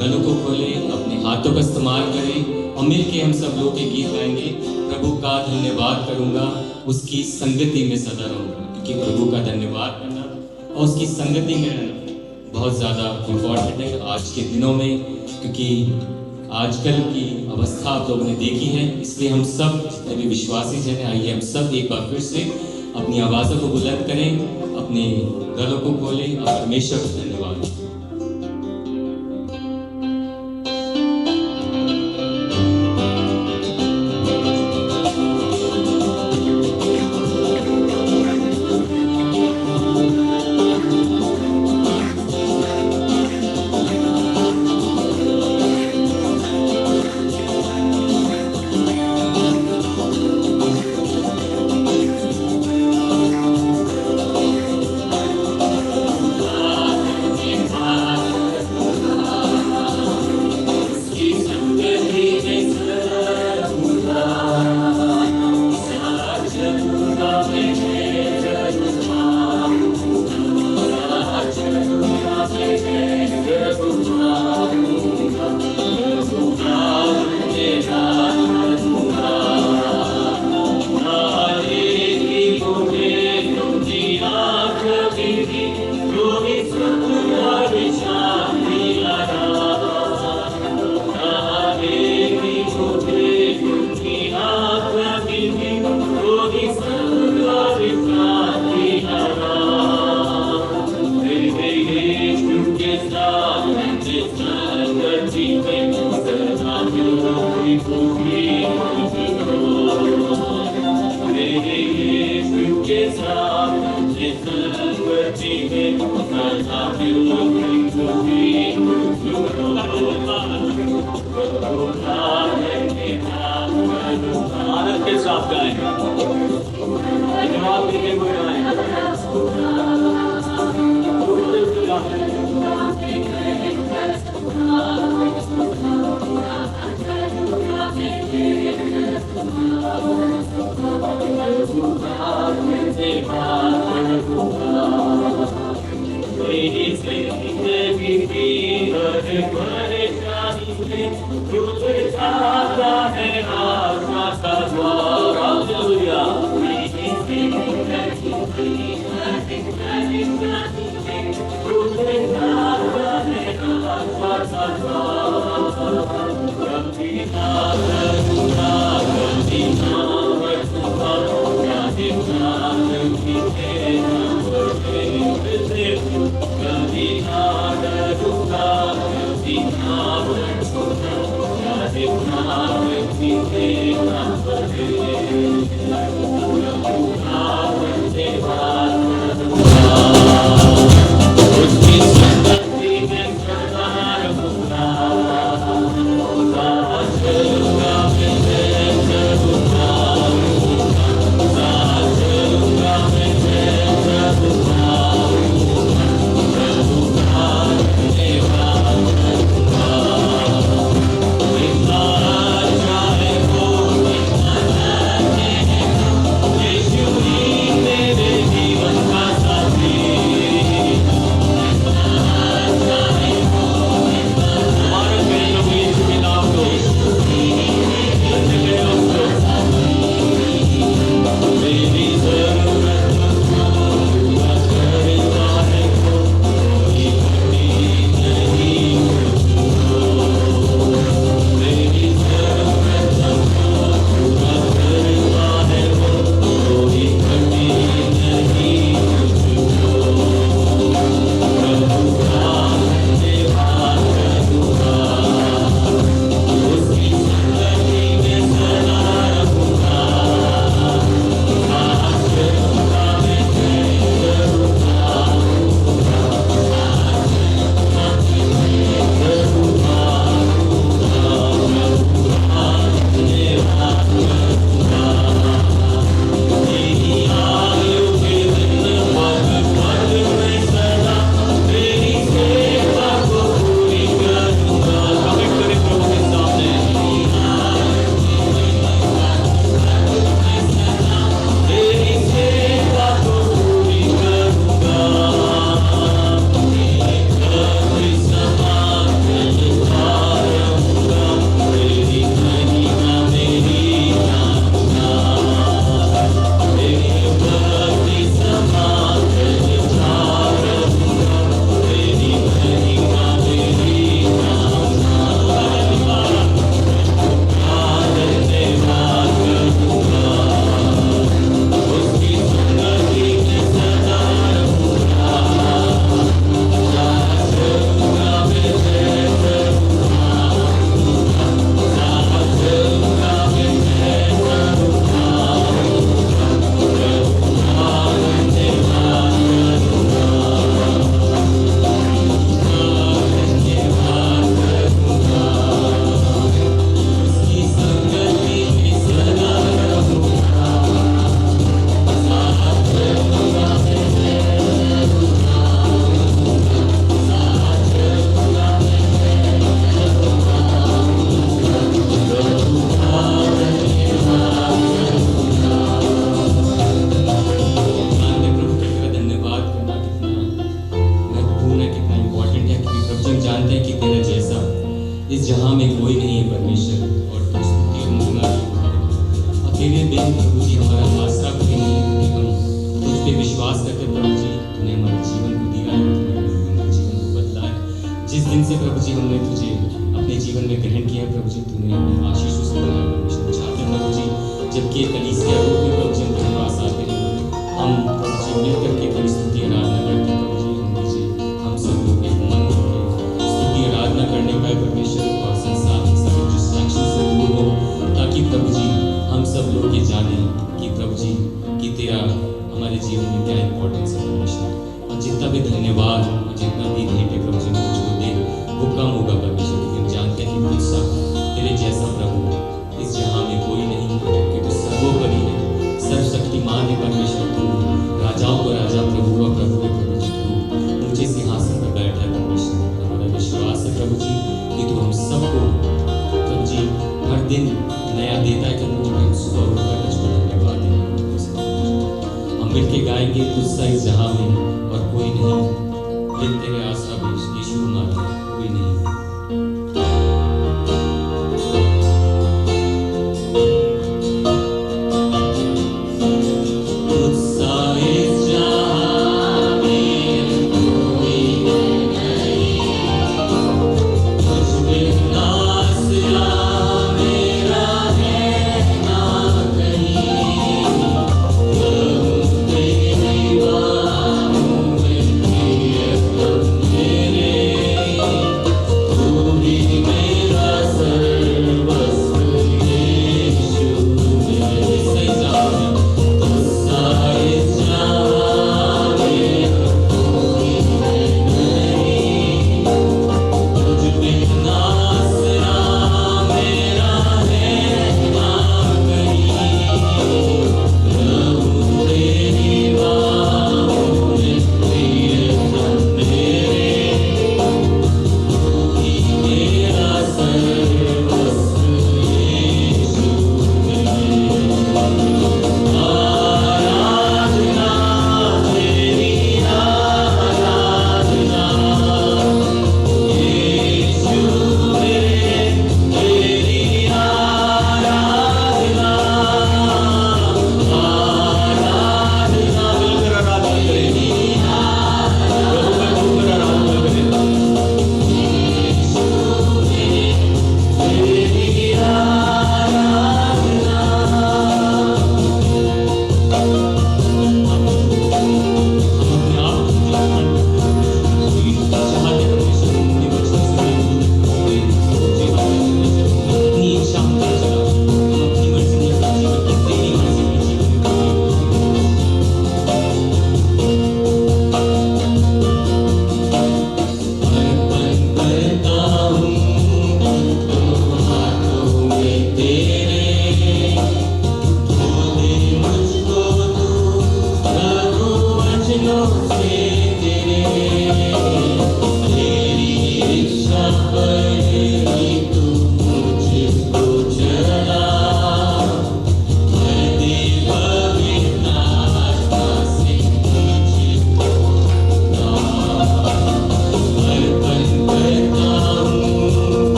Speaker 4: गलों को खोलें, अपने हाथों का इस्तेमाल करें और मिल के हम सब लोग के गीत गाएंगे। प्रभु का धन्यवाद करूँगा, उसकी संगति में सदा रहूँगा, क्योंकि प्रभु का धन्यवाद करना और उसकी संगति में रहना बहुत ज़्यादा इम्पॉर्टेंट है आज के दिनों में, क्योंकि आजकल की अवस्था आप लोगों ने देखी है। इसलिए हम सब जितने भी विश्वासी जन हैं, आइए हम सब एक बार फिर से अपनी आवाज़ों को बुलंद करें, अपने गलों को खोलें और परमेश्वर को धन्यवाद दें।
Speaker 5: आनंद के साथ गाएं, धन्यवाद देते हुए गाएं। मेरी जिंदगी की हर परेशानी में खुद जाता है आत्मा का द्वार। हालेलुया। मेरी जिंदगी की हर परेशानी में खुद जाता है आत्मा का द्वार। कभी ना करूँगा, कभी ना बचूंगा, कभी ना कभी कभी ना डरूंगा, कभी ना बचूंगा, कभी ना कभी देखना पड़े। प्रभु का धन्यवाद करूंगा, उसकी संगति में सदा रहूंगा। साथ चलूंगा मैं चलूंगा, साथ चलूंगा मैं चलूंगा।
Speaker 4: जबकि ये कलीसिया रूप में प्रभु जी उनके पास आते हैं, हम प्रभु जी मिलकर के तेरी स्तुति आराधना करते हैं। प्रभु जी हम दीजिए, हम सब लोग एक मन होकर स्तुति आराधना करने पाए परमेश्वर, और संसार के सभी डिस्ट्रैक्शन से दूर हो, ताकि प्रभु जी हम सब लोग ये जाने कि प्रभु जी कि तेरा हमारे जीवन में क्या इंपॉर्टेंस है परमेश्वर। और जितना भी धन्यवाद और जितना भी भेंटे प्रभु जी मुझको दे वो कम होगा परमेश्वर, क्योंकि हम जानते हैं कि तुझसा तेरे जैसा प्रभु इस जहां में कोई नहीं, क्योंकि तू सर्वोपरि है, सर्वशक्तिमान है परमेश्वर। तू राजाओं को राजा, प्रभु का प्रभु है प्रभु जी। तू ऊंचे सिंहासन पर बैठा है परमेश्वर। हमारा विश्वास है प्रभु जी कि तू हम सबको प्रभु जी हर दिन नया देता है, कि हम सुबह उठकर तुझको धन्यवाद देंगे। हम मिलके गाएंगे तुझसा इस जहां में और कोई नहीं, दिन तेरे आसरा भेज यीशु हमारा कोई नहीं।
Speaker 5: मेरे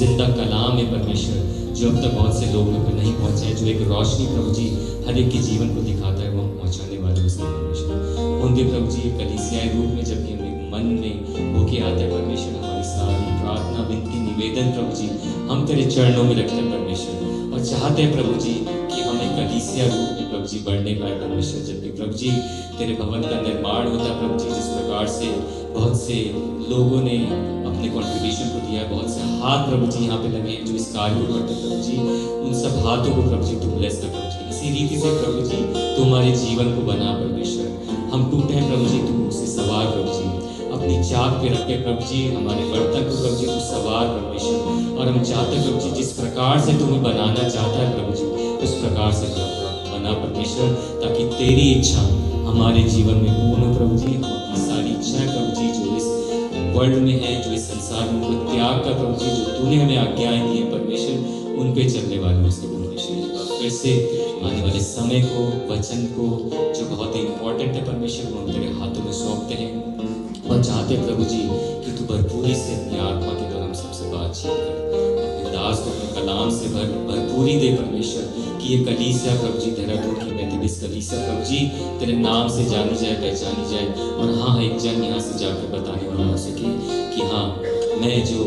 Speaker 4: जिंदा कलाम है परमेश्वर, जो अब तक बहुत से लोगों पर नहीं पहुंचा है, जो एक रोशनी प्रभु जी हर एक के जीवन को दिखाता है, वो हम पहुंचाने वाले हैं उसके परमेश्वर। उनके प्रभु जी कलीसियाई रूप में जब भी हम एक मन में होके आता है परमेश्वर, हमारी सारी प्रार्थना विनती निवेदन प्रभु जी हम तेरे चरणों में रखते हैं परमेश्वर, और चाहते हैं प्रभु जी कि हम एक कलीसिया रूप में प्रभु जी बढ़ने पाए परमेश्वर। जब भी प्रभु जी तेरे भवन का निर्माण होता है प्रभु जी, जिस प्रकार से बहुत से लोगों ने अपने कॉन्ट्रीब्यूशन को दिया है, बहुत से हाथ प्रभु जी यहाँ पे लगे हैं जो इस कार्य को करते हैं प्रभु जी, उन सब हाथों को प्रभु जी तू ब्लेस कर प्रभु जी। इसी रीति से प्रभु जी तू हमारे जीवन को बना परमेश्वर, हम टूटे हैं प्रभु जी, तू उसे सवार प्रभु जी, अपनी चाक पे रखे प्रभु जी, हमारे बर्तन को प्रभु जी तू सवार परमेश्वर। और हम चाहते हैं प्रभु जी जिस प्रकार से तुम्हें बनाना चाहता है प्रभु जी, उस प्रकार से बना परमेश्वर, ताकि तेरी इच्छा हमारे जीवन में पूर्ण हो प्रभु जी। हम अपनी सारी इच्छाएं प्रभु जी जो इस वर्ल्ड में है, जो इस संसार में, उनको त्याग कर प्रभु जी, जो तूने हमें आज्ञाएं दी है परमेश्वर, उन पे चलने वाले उसके परमेश्वर। फिर से आने वाले समय को, वचन को, जो बहुत ही इंपॉर्टेंट है परमेश्वर, वो हम तेरे हाथों में सौंपते हैं और चाहते हैं प्रभु जी कि तू भरपूरी से अपनी आत्मा के द्वारा हम सबसे बातचीत कर, अपने दास को अपने कलाम से भरपूरी दे परमेश्वर, कि ये कलीसिया प्रभु जी देहरादून की मेथोडिस्ट कलीसिया प्रभु जी तेरे नाम से जानी जाए, पहचानी जाए, और हाँ एक जन यहाँ से जाकर बताने वाला हो सके कि हाँ मैं जो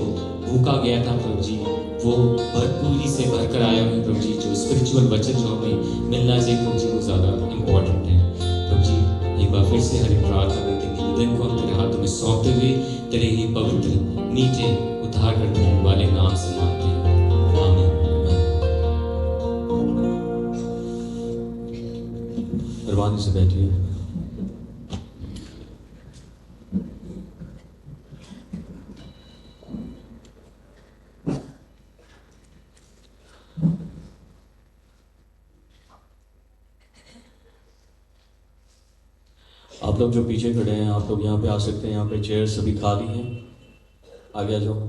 Speaker 4: भूखा गया था प्रभु जी, वो भरपूरी से भरकर आया हूँ प्रभु जी। जो स्पिरिचुअल वचन जो हमें मिलना चाहिए प्रभु जी, वो ज़्यादा इम्पोर्टेंट है प्रभु जी। एक बार फिर से हर एक प्रार्थना करते निवेदन को हम तेरे हाथों में सौंपते हुए तेरे ही पवित्र मीठे उद्धार करने वाले नाम से मांगते हैं, आमीन।
Speaker 1: मेहरबानी से बैठिए। आप लोग जो पीछे खड़े हैं, आप लोग यहाँ पे आ सकते हैं, यहाँ पे चेयर सभी खाली हैं, आगे आ जाओ।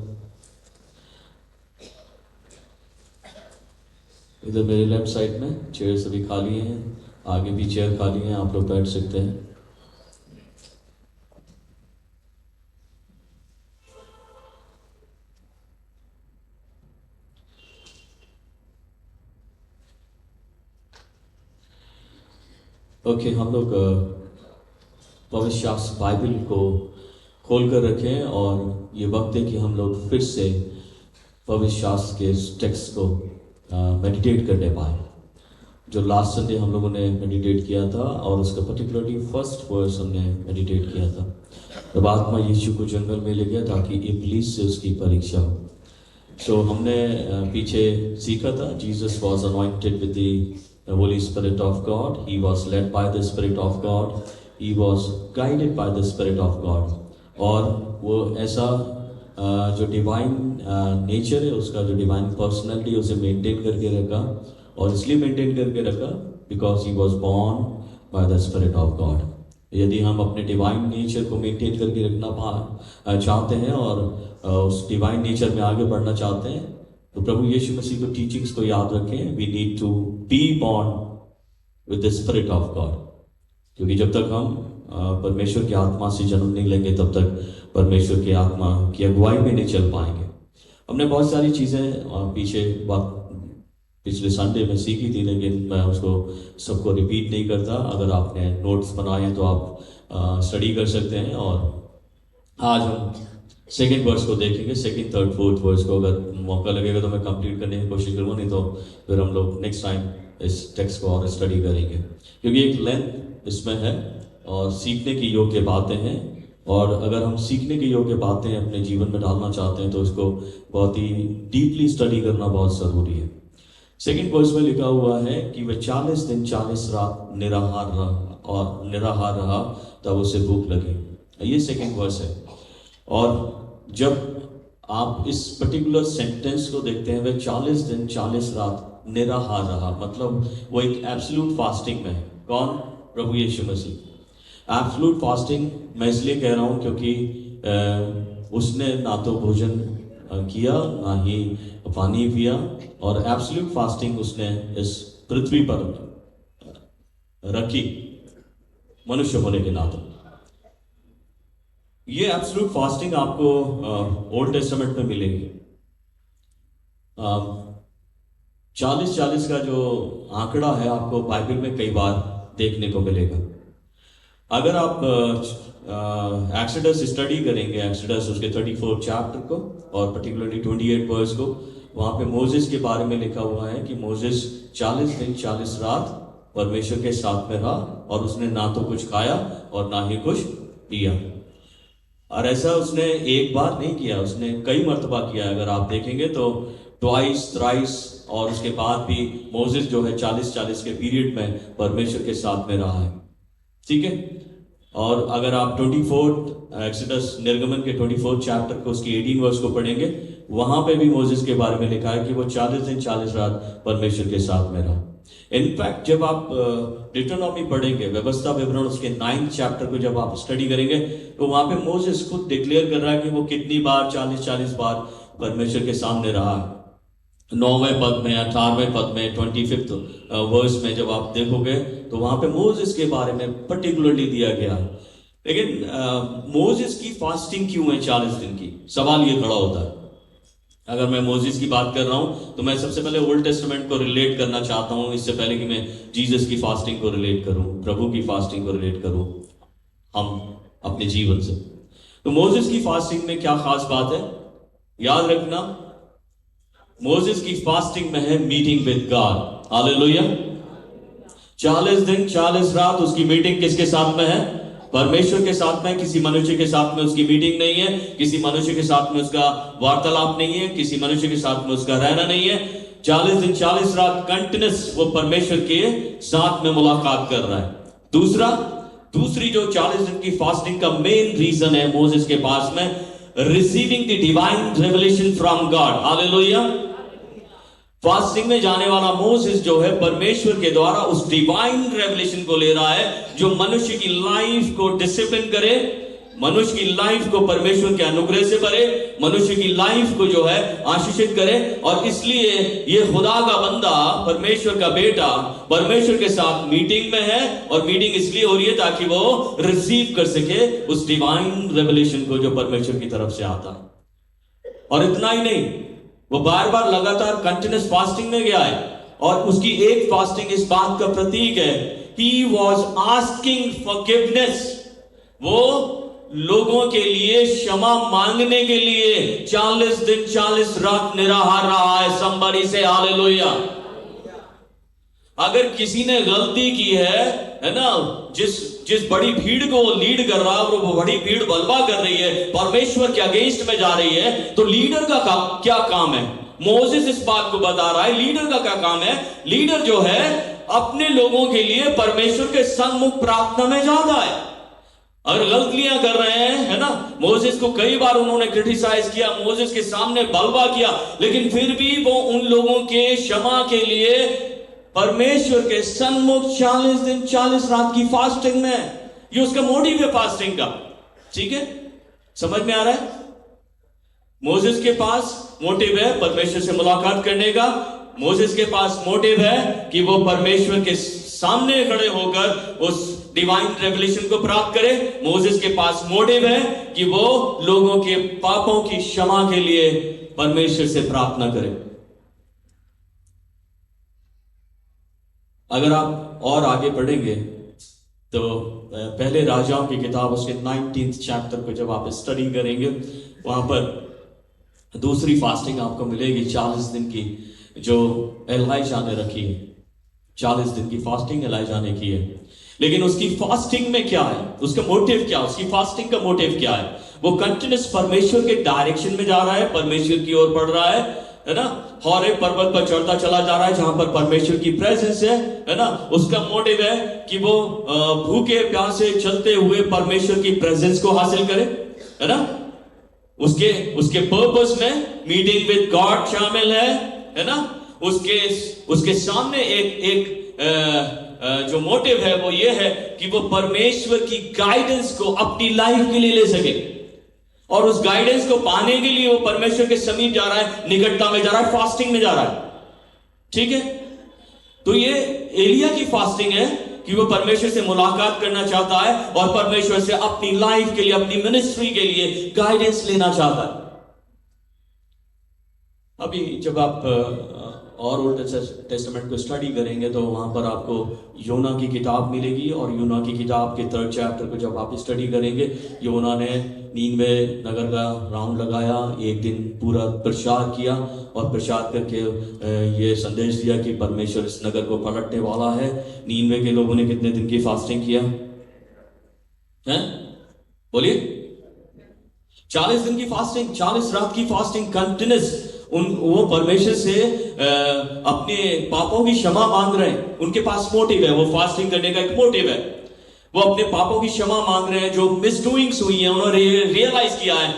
Speaker 1: इधर मेरे लेफ्ट साइड में चेयर सभी खाली हैं, आगे भी चेयर खाली हैं, आप लोग बैठ सकते हैं। ओके, हम लोग पवित्र शास्त्र बाइबल को खोल कर रखें और ये वक्त है कि हम लोग फिर से पवित्र शास्त्र के टेक्स्ट को मेडिटेट करने पाए। जो लास्ट संडे हम लोगों ने मेडिटेट किया था और उसका पर्टिकुलरली फर्स्ट वर्स हमने मेडिटेट किया था, जब आत्मा यीशु को जंगल में ले गया ताकि इब्लीस से उसकी परीक्षा हो। तो हमने पीछे सीखा था Jesus was anointed with the Holi spirit of God, he was led by the spirit of God, he was guided by the spirit of God. और वो ऐसा जो डिवाइन नेचर है, उसका जो डिवाइन पर्सनैलिटी, उसे मेंटेन करके रखा, और इसलिए मेंटेन करके रखा because he was born by the spirit of God. यदि हम अपने डिवाइन नेचर को मेंटेन करके रखना चाहते हैं और उस डिवाइन नेचर में आगे बढ़ना चाहते हैं, तो प्रभु यीशु मसीह को टीचिंग्स को याद रखें। We need to be born with the spirit of God, क्योंकि जब तक हम परमेश्वर की आत्मा से जन्म नहीं लेंगे तब तक परमेश्वर की आत्मा की अगुवाई में नहीं चल पाएंगे। हमने बहुत सारी चीज़ें पीछे पिछले संडे में सीखी थी, लेकिन मैं उसको सबको रिपीट नहीं करता। अगर आपने नोट्स बनाए हैं तो आप स्टडी कर सकते हैं। और आज हम सेकेंड वर्स को देखेंगे, सेकेंड थर्ड फोर्थ वर्स को। अगर मौका लगेगा तो मैं कंप्लीट करने की कोशिश करूँगा, नहीं तो फिर हम लोग नेक्स्ट टाइम इस टेक्स्ट को और स्टडी करेंगे, क्योंकि एक लेंथ इसमें है और सीखने की योग्य बातें हैं। और अगर हम सीखने की योग्य बातें अपने जीवन में डालना चाहते हैं तो इसको बहुत ही डीपली स्टडी करना बहुत ज़रूरी है। सेकेंड वर्स में लिखा हुआ है कि वह 40 दिन 40 रात निराहार रहा तब उसे भूख लगी। ये सेकेंड वर्स है। और जब आप इस पर्टिकुलर सेंटेंस को देखते हैं, वह 40 दिन 40 रात निराहार रहा, मतलब वो एक एब्सोल्यूट फास्टिंग में है। कौन? प्रभु यीशु मसीह। एब्सोल्यूट फास्टिंग मैं इसलिए कह रहा हूँ क्योंकि उसने ना तो भोजन किया ना ही पानी पिया, और एब्सोल्यूट फास्टिंग उसने इस पृथ्वी पर रखी मनुष्य होने के नाते। ये एब्सोल्यूट फास्टिंग आपको ओल्ड टेस्टामेंट में मिलेगी। 40-40 का जो आंकड़ा है आपको बाइबल में कई बार देखने को मिलेगा। अगर आप एक्सोडस स्टडी करेंगे, एक्सोडस उसके 34 चैप्टर को और पर्टिकुलरली 28 वर्स को, वहाँ पे मोजेस के बारे में लिखा हुआ है कि मोजेस 40 दिन 40 रात परमेश्वर के साथ में रहा और उसने ना तो कुछ खाया और ना ही कुछ पिया। और ऐसा उसने एक बार नहीं किया, उसने कई मर्तबा किया। अगर आप देखेंगे तो ट्वाइस, थ्राइस, और उसके बाद भी मोजेस जो है 40-40 के पीरियड में परमेश्वर के साथ में रहा है। ठीक है। और अगर आप 24 एक्सोडस निर्गमन के 24 चैप्टर को उसकी 18 वर्स को पढ़ेंगे, वहां पे भी मोजेस के बारे में लिखा है कि वो 40 दिन 40 रात परमेश्वर के साथ में रहा। इनफैक्ट जब आप डिटरोनॉमी पढ़ेंगे, व्यवस्था विवरण उसके 9th चैप्टर को जब आप स्टडी करेंगे, तो वहां पे मोजेस खुद डिक्लेयर कर रहा है कि वो कितनी बार 40-40 बार परमेश्वर के सामने रहा है। 9वें पद में, 18वें पद में, 25th वर्स में जब आप देखोगे तो वहां पे मोजेस के बारे में पर्टिकुलरली दिया गया। लेकिन मोजेस की फास्टिंग क्यों है 40 दिन की? सवाल ये खड़ा होता है। अगर मैं मोजेस की बात कर रहा हूं तो मैं सबसे पहले ओल्ड टेस्टामेंट को रिलेट करना चाहता हूं, इससे पहले कि मैं जीसस की फास्टिंग को रिलेट करूं, प्रभु की फास्टिंग को रिलेट करूं हम अपने जीवन से। तो मोजेस की फास्टिंग में क्या खास बात है? याद रखना, मोजेस की फास्टिंग में है मीटिंग विद गॉड। हालेलुया। 40 दिन 40 रात उसकी मीटिंग किसके साथ में है? परमेश्वर के साथ में। किसी मनुष्य के साथ में उसकी मीटिंग नहीं है, किसी मनुष्य के साथ में उसका वार्तालाप नहीं है, किसी मनुष्य के साथ में उसका रहना नहीं है। 40 दिन 40 रात कंटिन्यूस वो परमेश्वर के साथ में मुलाकात कर रहा है। दूसरी जो 40 दिन की फास्टिंग का मेन रीजन है मोजेस के पास में, receiving the divine revelation from God. Hallelujah. Fasting में जाने वाला मोसेस जो है परमेश्वर के द्वारा उस डिवाइन रेवलेशन को ले रहा है जो मनुष्य की लाइफ को डिसिप्लिन करे, मनुष्य की लाइफ को परमेश्वर के अनुग्रह से भरे, मनुष्य की लाइफ को जो है आशीषित करे। और इसलिए ये खुदा का बंदा, परमेश्वर का बेटा परमेश्वर के साथ मीटिंग में है, और मीटिंग इसलिए हो रही है ताकि वो रिसीव कर सके उस डिवाइन रेवलेशन को जो परमेश्वर की तरफ से आता है। और इतना ही नहीं, वो बार बार लगातार कंटिन्यूस फास्टिंग में गया है, और उसकी एक फास्टिंग इस बात का प्रतीक है, ही वॉज आस्किंग फॉरगिवनेस। वो लोगों के लिए क्षमा मांगने के लिए 40 दिन 40 रात निराहार रहा है। somebody से हालेलुया। अगर किसी ने गलती की है ना, जिस बड़ी भीड़ को वो लीड कर रहा है और वो बड़ी भीड़ बलवा कर रही है, परमेश्वर के अगेंस्ट में जा रही है, तो लीडर का क्या काम है? मोसेस इस बात को बता रहा है, लीडर का क्या काम है? लीडर जो है अपने लोगों के लिए परमेश्वर के सन्मुख प्रार्थना में जाता है। अगर गलतियां कर रहे हैं, है ना, मोसेस को कई बार उन्होंने क्रिटिसाइज किया, मोसेस के सामने बलवा किया, लेकिन फिर भी वो उन लोगों के क्षमा के लिए परमेश्वर के सन्मुख 40 दिन 40 रात की फास्टिंग में, ये उसका मोटिव है फास्टिंग का। ठीक है, समझ में आ रहा है? मोसेस के पास मोटिव है परमेश्वर से मुलाकात करने का। मोसेस के पास मोटिव है कि वो परमेश्वर के सामने खड़े होकर उस डिवाइन रेवलेशन को प्राप्त करे। मोसेस के पास मोटिव है कि वो लोगों के पापों की क्षमा के लिए परमेश्वर से प्रार्थना करे। अगर आप और आगे पढ़ेंगे तो पहले राजाओं की किताब उसके 19th चैप्टर को जब आप स्टडी करेंगे, वहां पर दूसरी फास्टिंग आपको मिलेगी 40 दिन की, जो एलाइजा ने रखी है। 40 दिन की फास्टिंग एलाइजा ने की है। लेकिन उसकी फास्टिंग में क्या है, उसका मोटिव क्या, उसकी फास्टिंग का मोटिव क्या है? वो कंटिन्यूस परमेश्वर के डायरेक्शन में जा रहा है, परमेश्वर की ओर बढ़ रहा है ना। हौरेब पर्वत पर चढ़ता चला जा रहा है जहां पर परमेश्वर की प्रेजेंस है ना। उसका मोटिव है कि वो भूखे प्यासे चलते हुए परमेश्वर की प्रेजेंस को हासिल करे, है ना। उसके पर्पस में मीटिंग विद गॉड शामिल है ना। उसके सामने एक जो मोटिव है वो ये है कि वो परमेश्वर की गाइडेंस को अपनी लाइफ के लिए ले सके, और उस गाइडेंस को पाने के लिए वो परमेश्वर के समीप जा रहा है, निकटता में जा रहा है, फास्टिंग में जा रहा है। ठीक है, तो ये एलिया की फास्टिंग है कि वो परमेश्वर से मुलाकात करना चाहता है और परमेश्वर से अपनी लाइफ के लिए, अपनी मिनिस्ट्री के लिए गाइडेंस लेना चाहता है। अभी जब आप और ओल्ड टेस्टामेंट को स्टडी करेंगे तो वहाँ पर आपको योना की किताब मिलेगी, और योना की किताब के 3rd चैप्टर को जब आप स्टडी करेंगे, योना ने नीनवे नगर का राउंड लगाया, एक दिन पूरा प्रचार किया और प्रचार करके ये संदेश दिया कि परमेश्वर इस नगर को पलटने वाला है। नीनवे के लोगों ने कितने दिन की फास्टिंग किया है? बोलिए, 40 दिन की फास्टिंग, 40 रात की फास्टिंग कंटिन्यूस। वो परमेश्वर से अपने पापों की क्षमा मांग रहे हैं। उनके पास मोटिव है, वो फास्टिंग करने का एक मोटिव है। वो अपने पापों की क्षमा मांग रहे हैं, जो मिसडूइंग्स हुई है उन्होंने रियलाइज किया है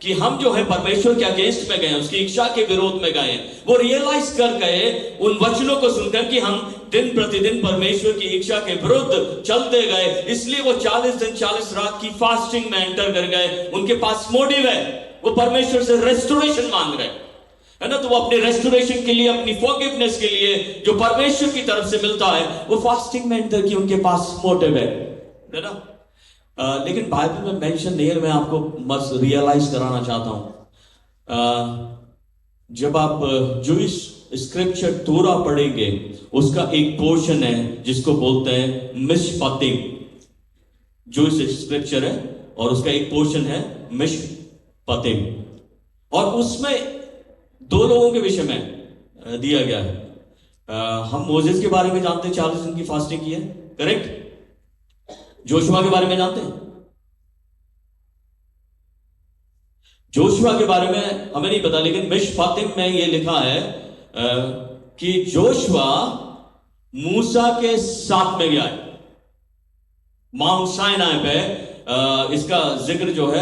Speaker 1: कि हम जो है परमेश्वर के अगेंस्ट में गए, उसकी इच्छा के विरोध में गए। वो रियलाइज कर गए उन वचनों को सुनकर कि हम दिन प्रतिदिन परमेश्वर की इच्छा के विरुद्ध चलते गए, इसलिए वो 40 दिन 40 रात की फास्टिंग में एंटर कर गए। उनके पास मोटिव है, वो परमेश्वर से रेस्टोरेशन मांग रहे हैं, है ना। तो वो अपने रेस्टोरेशन के लिए, अपनी फॉरगिवनेस के लिए जो परमेश्वर की तरफ से मिलता है, वो फास्टिंग में एंटर की उनके पास मोटिव है ना। लेकिन बाइबल में मेंशन नहीं है, मैं आपको बस रियलाइज कराना चाहता हूं। जब आप जूइश स्क्रिप्चर तोरा पढ़ेंगे, उसका एक पोर्शन है जिसको बोलते हैं मिशपतिम। जूइश स्क्रिप्चर है और उसका एक पोर्शन है मिशपतिम, और उसमें 2 लोगों के विषय में दिया गया है। हम मोजेस के बारे में जानते हैं, 40 दिन की फास्टिंग की है, करेक्ट। जोशुआ के बारे में जानते हैं? जोशुआ के बारे में हमें नहीं पता, लेकिन मिशपतिम में यह लिखा है कि जोशुआ मूसा के साथ में गया है माउंट साइनाई पे। इसका जिक्र जो है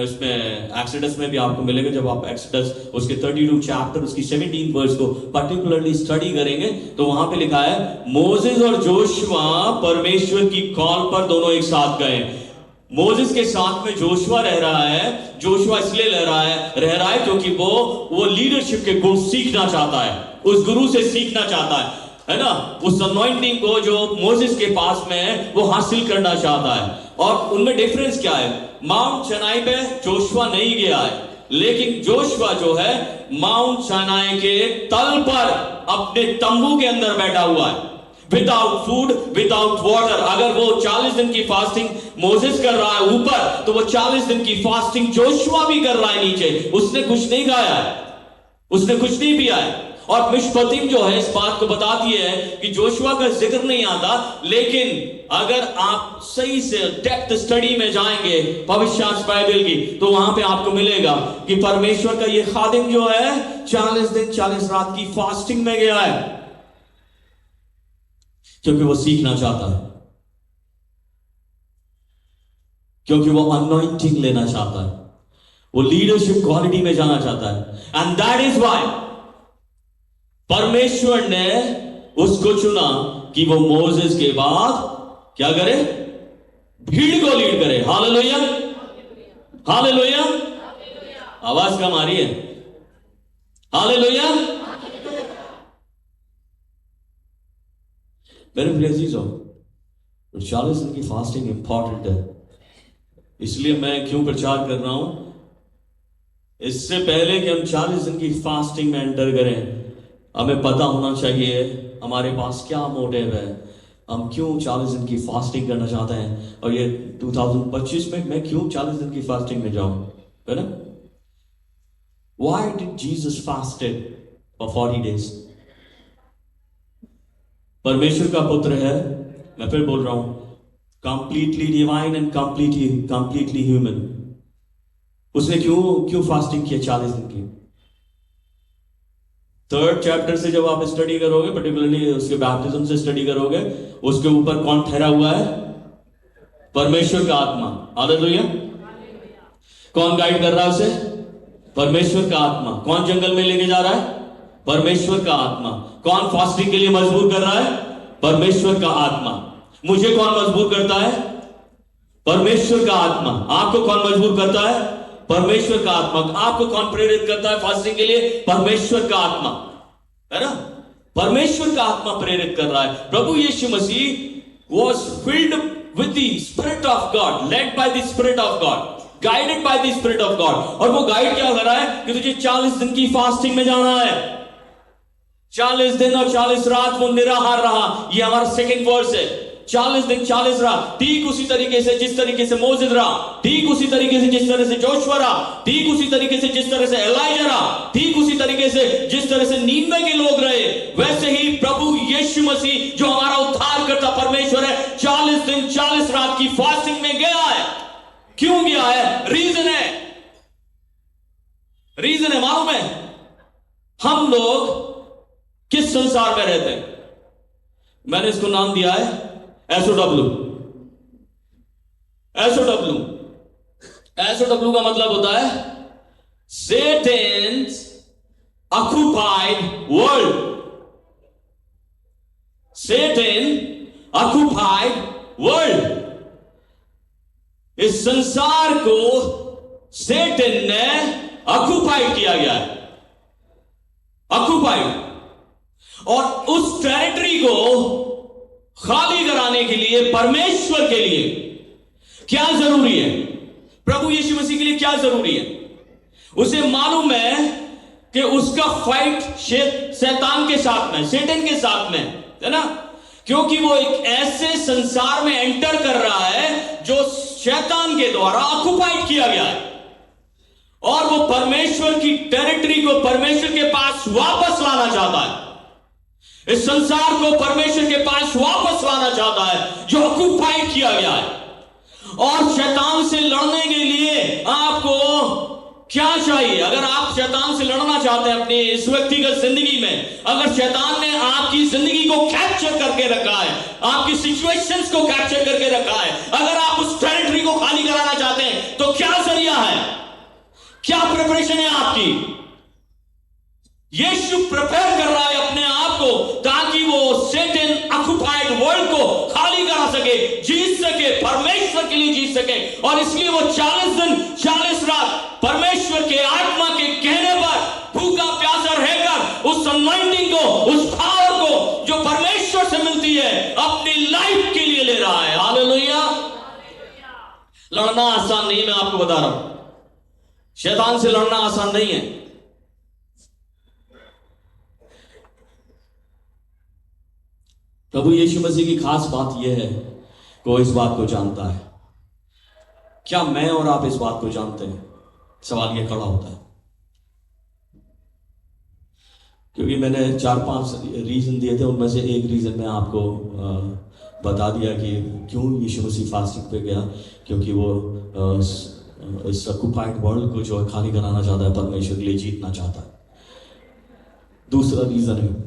Speaker 1: इसमें एक्सोडस में भी आपको मिलेगा। जब आप एक्सोडस उसके 32 चैप्टर उसकी 17 वर्स को पर्टिकुलरली स्टडी करेंगे तो वहां पे लिखा है मोसेस और जोशुआ परमेश्वर की कॉल पर दोनों एक साथ गए। मोसेस के साथ में जोशुआ रह रहा है। जोशुआ इसलिए रह रहा है क्योंकि वो लीडरशिप के गुण सीखना चाहता है, उस गुरु से सीखना चाहता है ना। उस अनॉइंटिंग को जो मोसेस के पास में है वो हासिल करना चाहता है। और उनमें डिफरेंस क्या है? माउंट सिनाई पे जोशुआ नहीं गया है, लेकिन जोशुआ जो है माउंट सिनाई के तल पर अपने तंबू के अंदर बैठा हुआ है, विदाउट फूड, विदाउट वाटर। अगर वो 40 दिन की फास्टिंग मोसेस कर रहा है ऊपर, तो वो 40 दिन की फास्टिंग जोशुआ भी कर रहा है नीचे। उसने कुछ नहीं खाया है, उसने कुछ नहीं पिया है। और मिशपतिम जो है इस बात को बताती है कि जोशुआ का जिक्र नहीं आता, लेकिन अगर आप सही से डेप्थ स्टडी में जाएंगे भविष्य बाइबल की, तो वहां पे आपको मिलेगा कि परमेश्वर का ये खादिम जो है 40 दिन 40 रात की फास्टिंग में गया है, क्योंकि वो सीखना चाहता है, क्योंकि वो अनॉइंटिंग लेना चाहता है, वो लीडरशिप क्वालिटी में जाना चाहता है। एंड दैट इज व्हाई परमेश्वर ने उसको चुना कि वो मोसेस के बाद क्या करे? भीड़ को लीड करे। Hallelujah, hallelujah. आवाज कम आ रही है। हालेलुया। मेरे प्रिय अजीजों, 40 दिन की फास्टिंग इंपॉर्टेंट है। इसलिए मैं क्यों प्रचार कर रहा हूं? इससे पहले कि हम 40 दिन की फास्टिंग में एंटर करें, हमें पता होना चाहिए हमारे पास क्या मोटिव है, हम क्यों 40 दिन की फास्टिंग करना चाहते हैं, और ये 2025 में मैं क्यों 40 दिन की फास्टिंग में जाऊं, है ना। Why did Jesus fasted for 40 days? परमेश्वर का पुत्र है, मैं फिर बोल रहा हूं, completely divine and completely human. उसने क्यों फास्टिंग किया 40 दिन की? 3rd चैप्टर से जब आप स्टडी करोगे, पर्टिकुलरली उसके बैप्टिज्म से स्टडी करोगे, उसके ऊपर कौन ठहरा हुआ है? परमेश्वर का आत्मा। हालेलुया। कौन गाइड कर रहा है उसे? परमेश्वर का आत्मा। कौन जंगल में लेके जा रहा है? परमेश्वर का आत्मा। कौन फास्टिंग के लिए मजबूर कर रहा है? परमेश्वर का आत्मा। मुझे कौन मजबूर करता है? परमेश्वर का आत्मा। आपको कौन मजबूर करता है? परमेश्वर का आत्मा। आपको कौन प्रेरित करता है फास्टिंग के लिए? परमेश्वर का आत्मा, है ना। परमेश्वर का आत्मा प्रेरित कर रहा है। प्रभु यीशु मसीह was filled with the Spirit of God, led by the Spirit of God. Guided by the spirit of God. और वो गाइड क्या कर रहा है कि तुझे 40 दिन की फास्टिंग में जाना है। 40 दिन और 40 रात वो निराहार रहा। ये हमारा सेकंड वर्स है। 40 दिन 40 रात, ठीक उसी तरीके से जिस तरीके से मोसेस रहा, ठीक उसी तरीके से जिस तरह से जोशुआ रहा, ठीक उसी तरीके से जिस तरह से एलाइजा रहा, ठीक उसी तरीके से जिस तरह से नीनवे के लोग रहे, वैसे ही प्रभु यीशु मसीह जो हमारा उद्धारकर्ता परमेश्वर है 40 दिन 40 रात की फास्टिंग में गया है। क्यों गया है? रीजन है मालूम है? हम लोग किस संसार में रहते हैं? मैंने इसको नाम दिया है SOW। SOW का मतलब होता है Satan's occupied world। Satan occupied world। इस संसार को सेटन ने ऑक्युपाइड किया गया है, ऑक्युपाइड। और उस टेरिटरी को खाली कराने के लिए परमेश्वर के लिए क्या जरूरी है? प्रभु यीशु मसीह के लिए क्या जरूरी है? उसे मालूम है कि उसका फाइट शैतान के साथ में, सेटन के साथ में है ना, क्योंकि वो एक ऐसे संसार में एंटर कर रहा है जो शैतान के द्वारा ऑक्युपाइड किया गया है। और वो परमेश्वर की टेरिटरी को परमेश्वर के पास वापस लाना चाहता है। इस संसार को परमेश्वर के पास वापस लाना चाहता है जो ऑक्युपाइड किया गया है। और शैतान से लड़ने के लिए आपको क्या चाहिए? अगर आप शैतान से लड़ना चाहते हैं अपनी इस व्यक्तिगत जिंदगी में, अगर शैतान ने आपकी जिंदगी को कैप्चर करके रखा है, आपकी सिचुएशंस को कैप्चर करके रखा है, अगर आप उस टेरिटरी को खाली कराना चाहते हैं तो क्या जरिया है, क्या प्रिपरेशन है आपकी? यीशु प्रिपेयर कर रहा है अपने आप को ताकि वो सेटन ऑक्युपाइड वर्ल्ड को खाली करा सके, जीत सके, परमेश्वर के लिए जीत सके। और इसलिए वो 40 दिन 40 रात परमेश्वर के आत्मा के कहने पर भूखा प्यासा रहकर उस अनॉइंटिंग को, उस पावर को जो परमेश्वर से मिलती है अपनी लाइफ के लिए ले रहा है। हालेलुया। लड़ना आसान नहीं, मैं आपको बता रहा हूं, शैतान से लड़ना आसान नहीं है। प्रभु यीशु मसीह की खास बात यह है कि वो इस बात को जानता है। क्या मैं और आप इस बात को जानते हैं? सवाल यह खड़ा होता है, क्योंकि मैंने 4-5 रीजन दिए थे, उनमें से एक रीजन मैं आपको बता दिया कि क्यों यीशु मसीह फास्टिंग पे गया, क्योंकि वो इस ऑक्युपाइड वर्ल्ड को जो खाली कराना चाहता है, परमेश्वर के लिए जीतना चाहता है। दूसरा रीजन है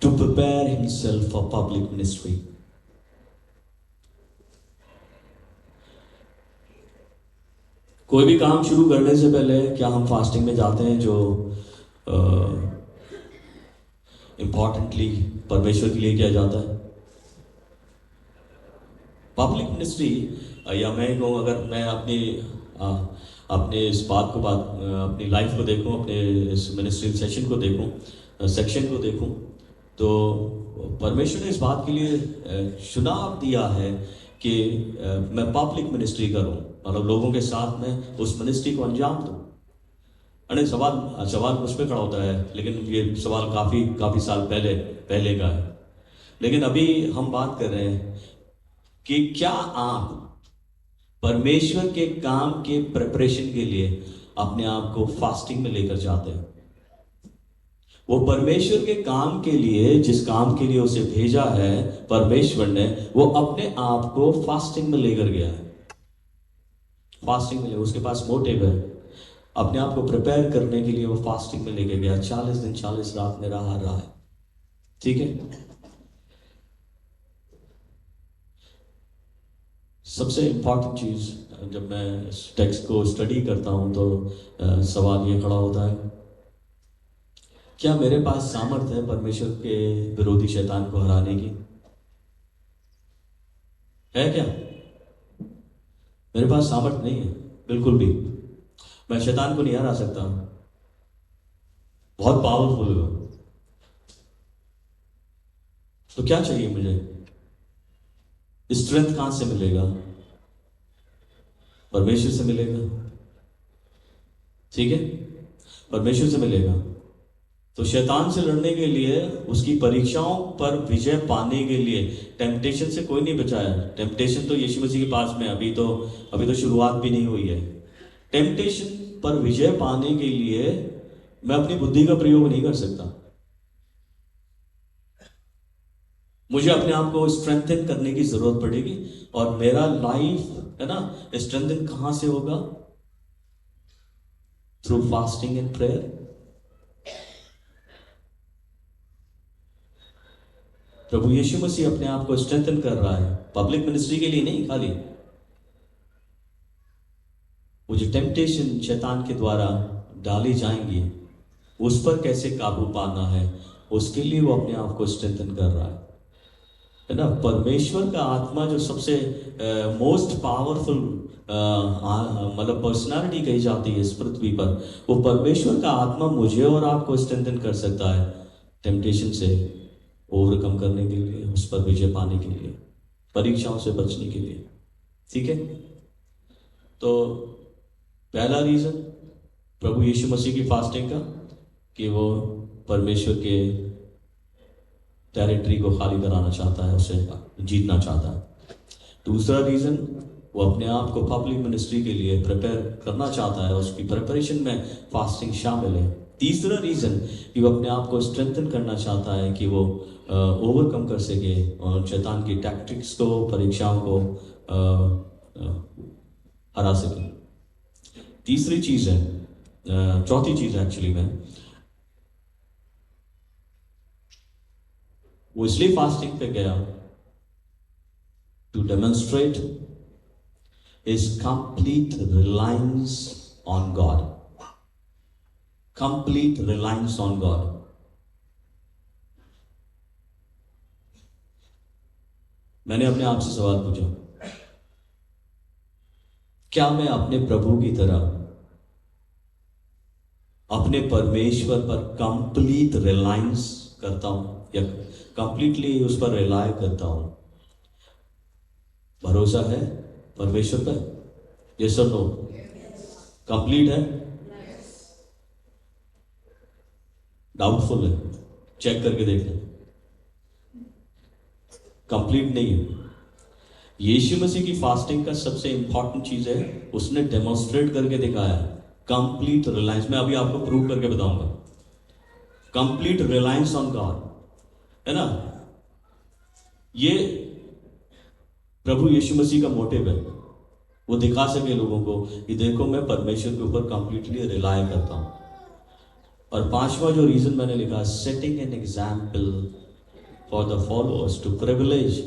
Speaker 1: to prepare himself for public ministry। कोई भी काम शुरू करने से पहले क्या हम फास्टिंग में जाते हैं जो इंपॉर्टेंटली परमेश्वर के लिए किया जाता है? पब्लिक मिनिस्ट्री, या मैं कहूँ, अगर मैं अपने इस बात को अपनी लाइफ को देखूं, अपने इस मिनिस्ट्री सेशन को देखूं, सेक्शन को देखूं, तो परमेश्वर ने इस बात के लिए चुनाव दिया है कि मैं पब्लिक मिनिस्ट्री करूं, मतलब लोगों के साथ में उस मिनिस्ट्री को अंजाम दूं। अरे सवाल मुझ पर खड़ा होता है, लेकिन ये सवाल काफ़ी साल पहले का है। लेकिन अभी हम बात कर रहे हैं कि क्या आप परमेश्वर के काम के प्रिपरेशन के लिए अपने आप को फास्टिंग में लेकर जाते हैं? वो परमेश्वर के काम के लिए, जिस काम के लिए उसे भेजा है परमेश्वर ने, वो अपने आप को फास्टिंग में लेकर गया है। फास्टिंग में ले, उसके पास मोटिव है, अपने आप को प्रिपेयर करने के लिए वो फास्टिंग में लेकर गया। 40 दिन 40 रात में रहा है। ठीक है। सबसे इंपॉर्टेंट चीज, जब मैं इस टेक्स्ट को स्टडी करता हूं तो सवाल ये खड़ा होता है, क्या मेरे पास सामर्थ्य है परमेश्वर के विरोधी शैतान को हराने की? है क्या? मेरे पास सामर्थ्य नहीं है बिल्कुल भी। मैं शैतान को नहीं हरा सकता, बहुत पावरफुल है। तो क्या चाहिए मुझे? स्ट्रेंथ कहां से मिलेगा? परमेश्वर से मिलेगा। ठीक है, परमेश्वर से मिलेगा। तो शैतान से लड़ने के लिए, उसकी परीक्षाओं पर विजय पाने के लिए, टेम्पटेशन से कोई नहीं बचाया। टेम्पटेशन तो यीशु मसीह के पास में अभी तो शुरुआत भी नहीं हुई है। टेम्पटेशन पर विजय पाने के लिए मैं अपनी बुद्धि का प्रयोग नहीं कर सकता। मुझे अपने आप को स्ट्रेंथन करने की जरूरत पड़ेगी। और मेरा लाइफ है ना, स्ट्रेंथन कहां से होगा? Through fasting and prayer. प्रभु यीशु मसीह अपने आप को स्ट्रेंथन कर रहा है, पब्लिक मिनिस्ट्री के लिए नहीं खाली। वो जो टेम्पटेशन शैतान के द्वारा डाली जाएंगी, उस पर कैसे काबू पाना है, उसके लिए वो अपने आप को स्ट्रेंथन कर रहा है ना। परमेश्वर का आत्मा जो सबसे मोस्ट पावरफुल मतलब पर्सनालिटी कही जाती है इस पृथ्वी पर, वो परमेश्वर का आत्मा मुझे और आपको स्ट्रेंथन कर सकता है टेम्पटेशन से ओवरकम करने के लिए, उस पर विजय पाने के लिए, परीक्षाओं से बचने के लिए। ठीक है, तो पहला रीजन प्रभु यीशु मसीह की फास्टिंग का, कि वो परमेश्वर के टेरिटरी को खाली कराना चाहता है, उसे जीतना चाहता है। दूसरा रीजन, वो अपने आप को पब्लिक मिनिस्ट्री के लिए प्रिपेयर करना चाहता है, उसकी प्रिपरेशन में फास्टिंग शामिल है। तीसरा रीजन, कि वो अपने आप को स्ट्रेंथन करना चाहता है कि वो ओवरकम कर सके और शैतान की टैक्टिक्स को, परीक्षाओं को हरा सके। तीसरी चीज है, चौथी चीज एक्चुअली में, वो इसलिए फास्टिंग पे गया to demonstrate his complete reliance on God. Complete reliance on God. मैंने अपने आप से सवाल पूछा, क्या मैं अपने प्रभु की तरह अपने परमेश्वर पर कंप्लीट रिलायंस करता हूं, या कंप्लीटली उस पर रिलाय करता हूं? भरोसा है परमेश्वर पर? यस और नो? कंप्लीट है? डाउटफुल है? चेक करके देखना। कंप्लीट नहीं है। यीशु मसीह की फास्टिंग का सबसे इंपॉर्टेंट चीज है, उसने डेमोन्स्ट्रेट करके दिखाया कंप्लीट रिलायंस। मैं अभी आपको प्रूव करके बताऊंगा। कंप्लीट रिलायंस ऑन गॉड, है ना। ये प्रभु यीशु मसीह का मोटिव है, वो दिखा सके लोगों को कि देखो मैं परमेश्वर के ऊपर कंप्लीटली रिलाय करता हूं। और पांचवा जो रीजन मैंने लिखा, setting an example for the followers to privilege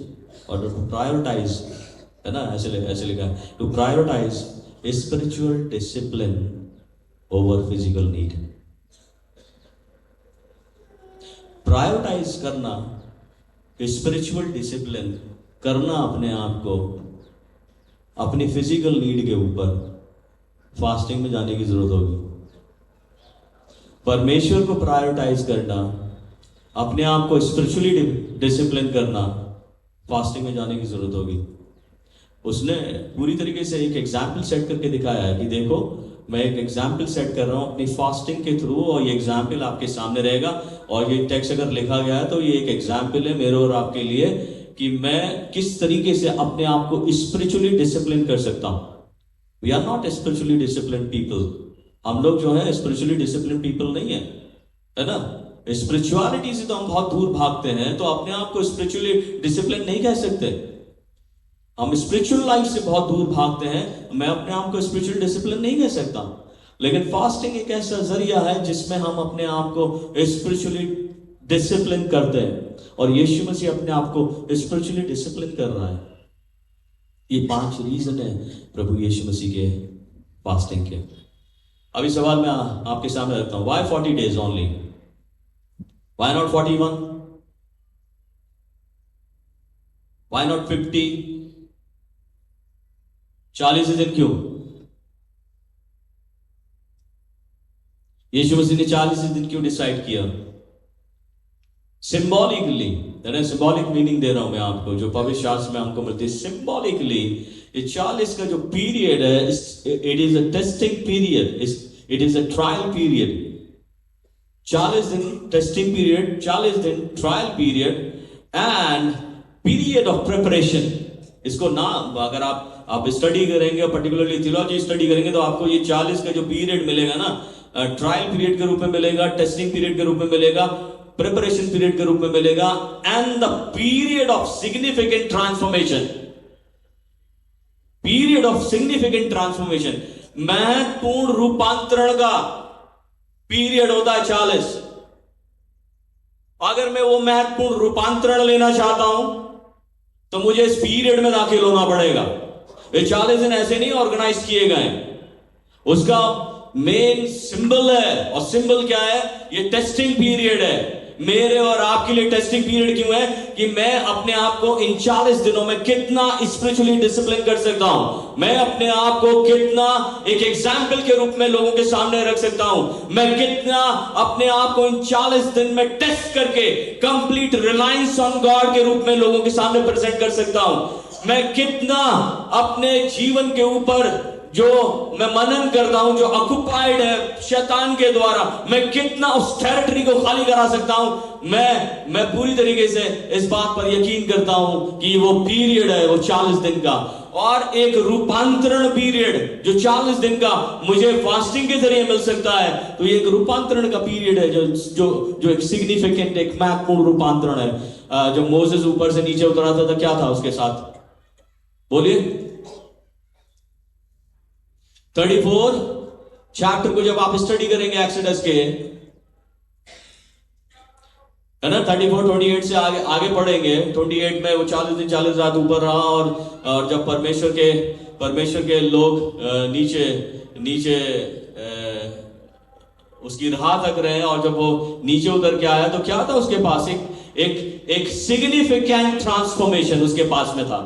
Speaker 1: और टू प्रायोरिटाइज, है ना, ऐसे लिखा है, to prioritise spiritual discipline over physical need. Prioritise करना, स्पिरिचुअल डिसिप्लिन करना अपने आप को अपनी फिजिकल नीड के ऊपर, फास्टिंग में जाने की जरूरत होगी। परमेश्वर को प्रायोरिटाइज करना, अपने आप को स्पिरिचुअली डिसिप्लिन करना, फास्टिंग में जाने की जरूरत होगी। उसने पूरी तरीके से एक एग्जाम्पल सेट करके दिखाया है कि देखो मैं एक एग्जाम्पल सेट कर रहा हूं अपनी फास्टिंग के थ्रू, और ये एग्जाम्पल आपके सामने रहेगा। और ये टेक्स्ट अगर लिखा गया है तो ये एक एग्जाम्पल है मेरे और आपके लिए कि मैं किस तरीके से अपने आप को स्पिरिचुअली डिसिप्लिन कर सकता हूं। We are not spiritually discipline people. हम लोग जो है स्पिरिचुअली डिसिप्लिन पीपल नहीं है ना। स्पिरिचुअलिटी से तो हम बहुत दूर भागते हैं, तो अपने आप को स्पिरिचुअली डिसिप्लिन नहीं कह सकते। हम स्पिरिचुअल लाइफ से बहुत दूर भागते हैं, मैं अपने आप को स्पिरिचुअल डिसिप्लिन नहीं कह सकता। लेकिन फास्टिंग एक ऐसा जरिया है जिसमें हम अपने आप को स्पिरिचुअली डिसिप्लिन करते हैं, और यीशु मसीह अपने आप को स्पिरिचुअली डिसिप्लिन कर रहा है। ये 5 रीजन है प्रभु यीशु मसीह के फास्टिंग के। अभी सवाल मैं आपके सामने रखता हूं, why 40 days only? Why not 41? Why not 50? 40 दिन क्यों? यीशु मसीह ने 40 दिन क्यों डिसाइड किया? सिंबॉलिकली, सिंबॉलिक मीनिंग दे रहा हूं मैं आपको, जो पवित्र शास्त्र में हमको मिलती है। सिंबॉलिकली ये 40 का जो पीरियड है, it is a testing period, it is a trial period. 40 दिन टेस्टिंग पीरियड, 40 दिन trial period and period of preparation. इसको ना अगर आप स्टडी करेंगे, पर्टिकुलरली थियोलॉजी स्टडी करेंगे, तो आपको ये 40 का जो पीरियड मिलेगा ना, ट्रायल पीरियड के रूप में मिलेगा, टेस्टिंग पीरियड के रूप में मिलेगा, प्रिपरेशन पीरियड के रूप में मिलेगा, and the period of significant transformation. Period of significant transformation, महत्वपूर्ण रूपांतरण का पीरियड होता है 40। अगर मैं वो महत्वपूर्ण रूपांतरण लेना चाहता हूं तो मुझे इस पीरियड में दाखिल होना पड़ेगा। ये 40 दिन ऐसे नहीं ऑर्गेनाइज किए गए, उसका मेन सिंबल है। और सिंबल क्या है? ये टेस्टिंग पीरियड है। मेरे और आपके लिए टेस्टिंग पीरियड क्यों है? कि मैं अपने आप को इन 40 दिनों में कितना स्पिरिचुअली डिसिप्लिन कर सकता हूं, मैं अपने आप को कितना एक एग्जाम्पल के रूप में लोगों के सामने रख सकता हूं, मैं कितना अपने आप को इन 40 दिन में टेस्ट करके कंप्लीट रिलायंस ऑन गॉड के रूप में लोगों के सामने प्रेजेंट कर सकता हूं, मैं कितना अपने जीवन के ऊपर जो मैं मनन करता हूं, जो ऑक्युपाइड है शैतान के द्वारा, मैं कितना उस टेरिटरी को खाली करा सकता हूं। मैं पूरी तरीके से इस बात पर यकीन करता हूं कि वो पीरियड है वो 40 दिन का, और एक रूपांतरण पीरियड जो 40 दिन का मुझे फास्टिंग के जरिए मिल सकता है। तो ये एक रूपांतरण का पीरियड है जो एक सिग्निफिकेंट, एक महत्वपूर्ण रूपांतरण है। जब मोसेस ऊपर से नीचे उतरा था तो क्या था उसके साथ? बोलिए। 34 चैप्टर को जब आप स्टडी करेंगे एक्सोडस के, है ना, 34 28 से आगे पढ़ेंगे। 28 में वो 40 दिन 40 रात ऊपर रहा, और जब परमेश्वर के लोग नीचे उसकी राह तक रहे, और जब वो नीचे उतर के आया तो क्या था उसके पास? एक सिग्निफिकेंट ट्रांसफॉर्मेशन उसके पास में था।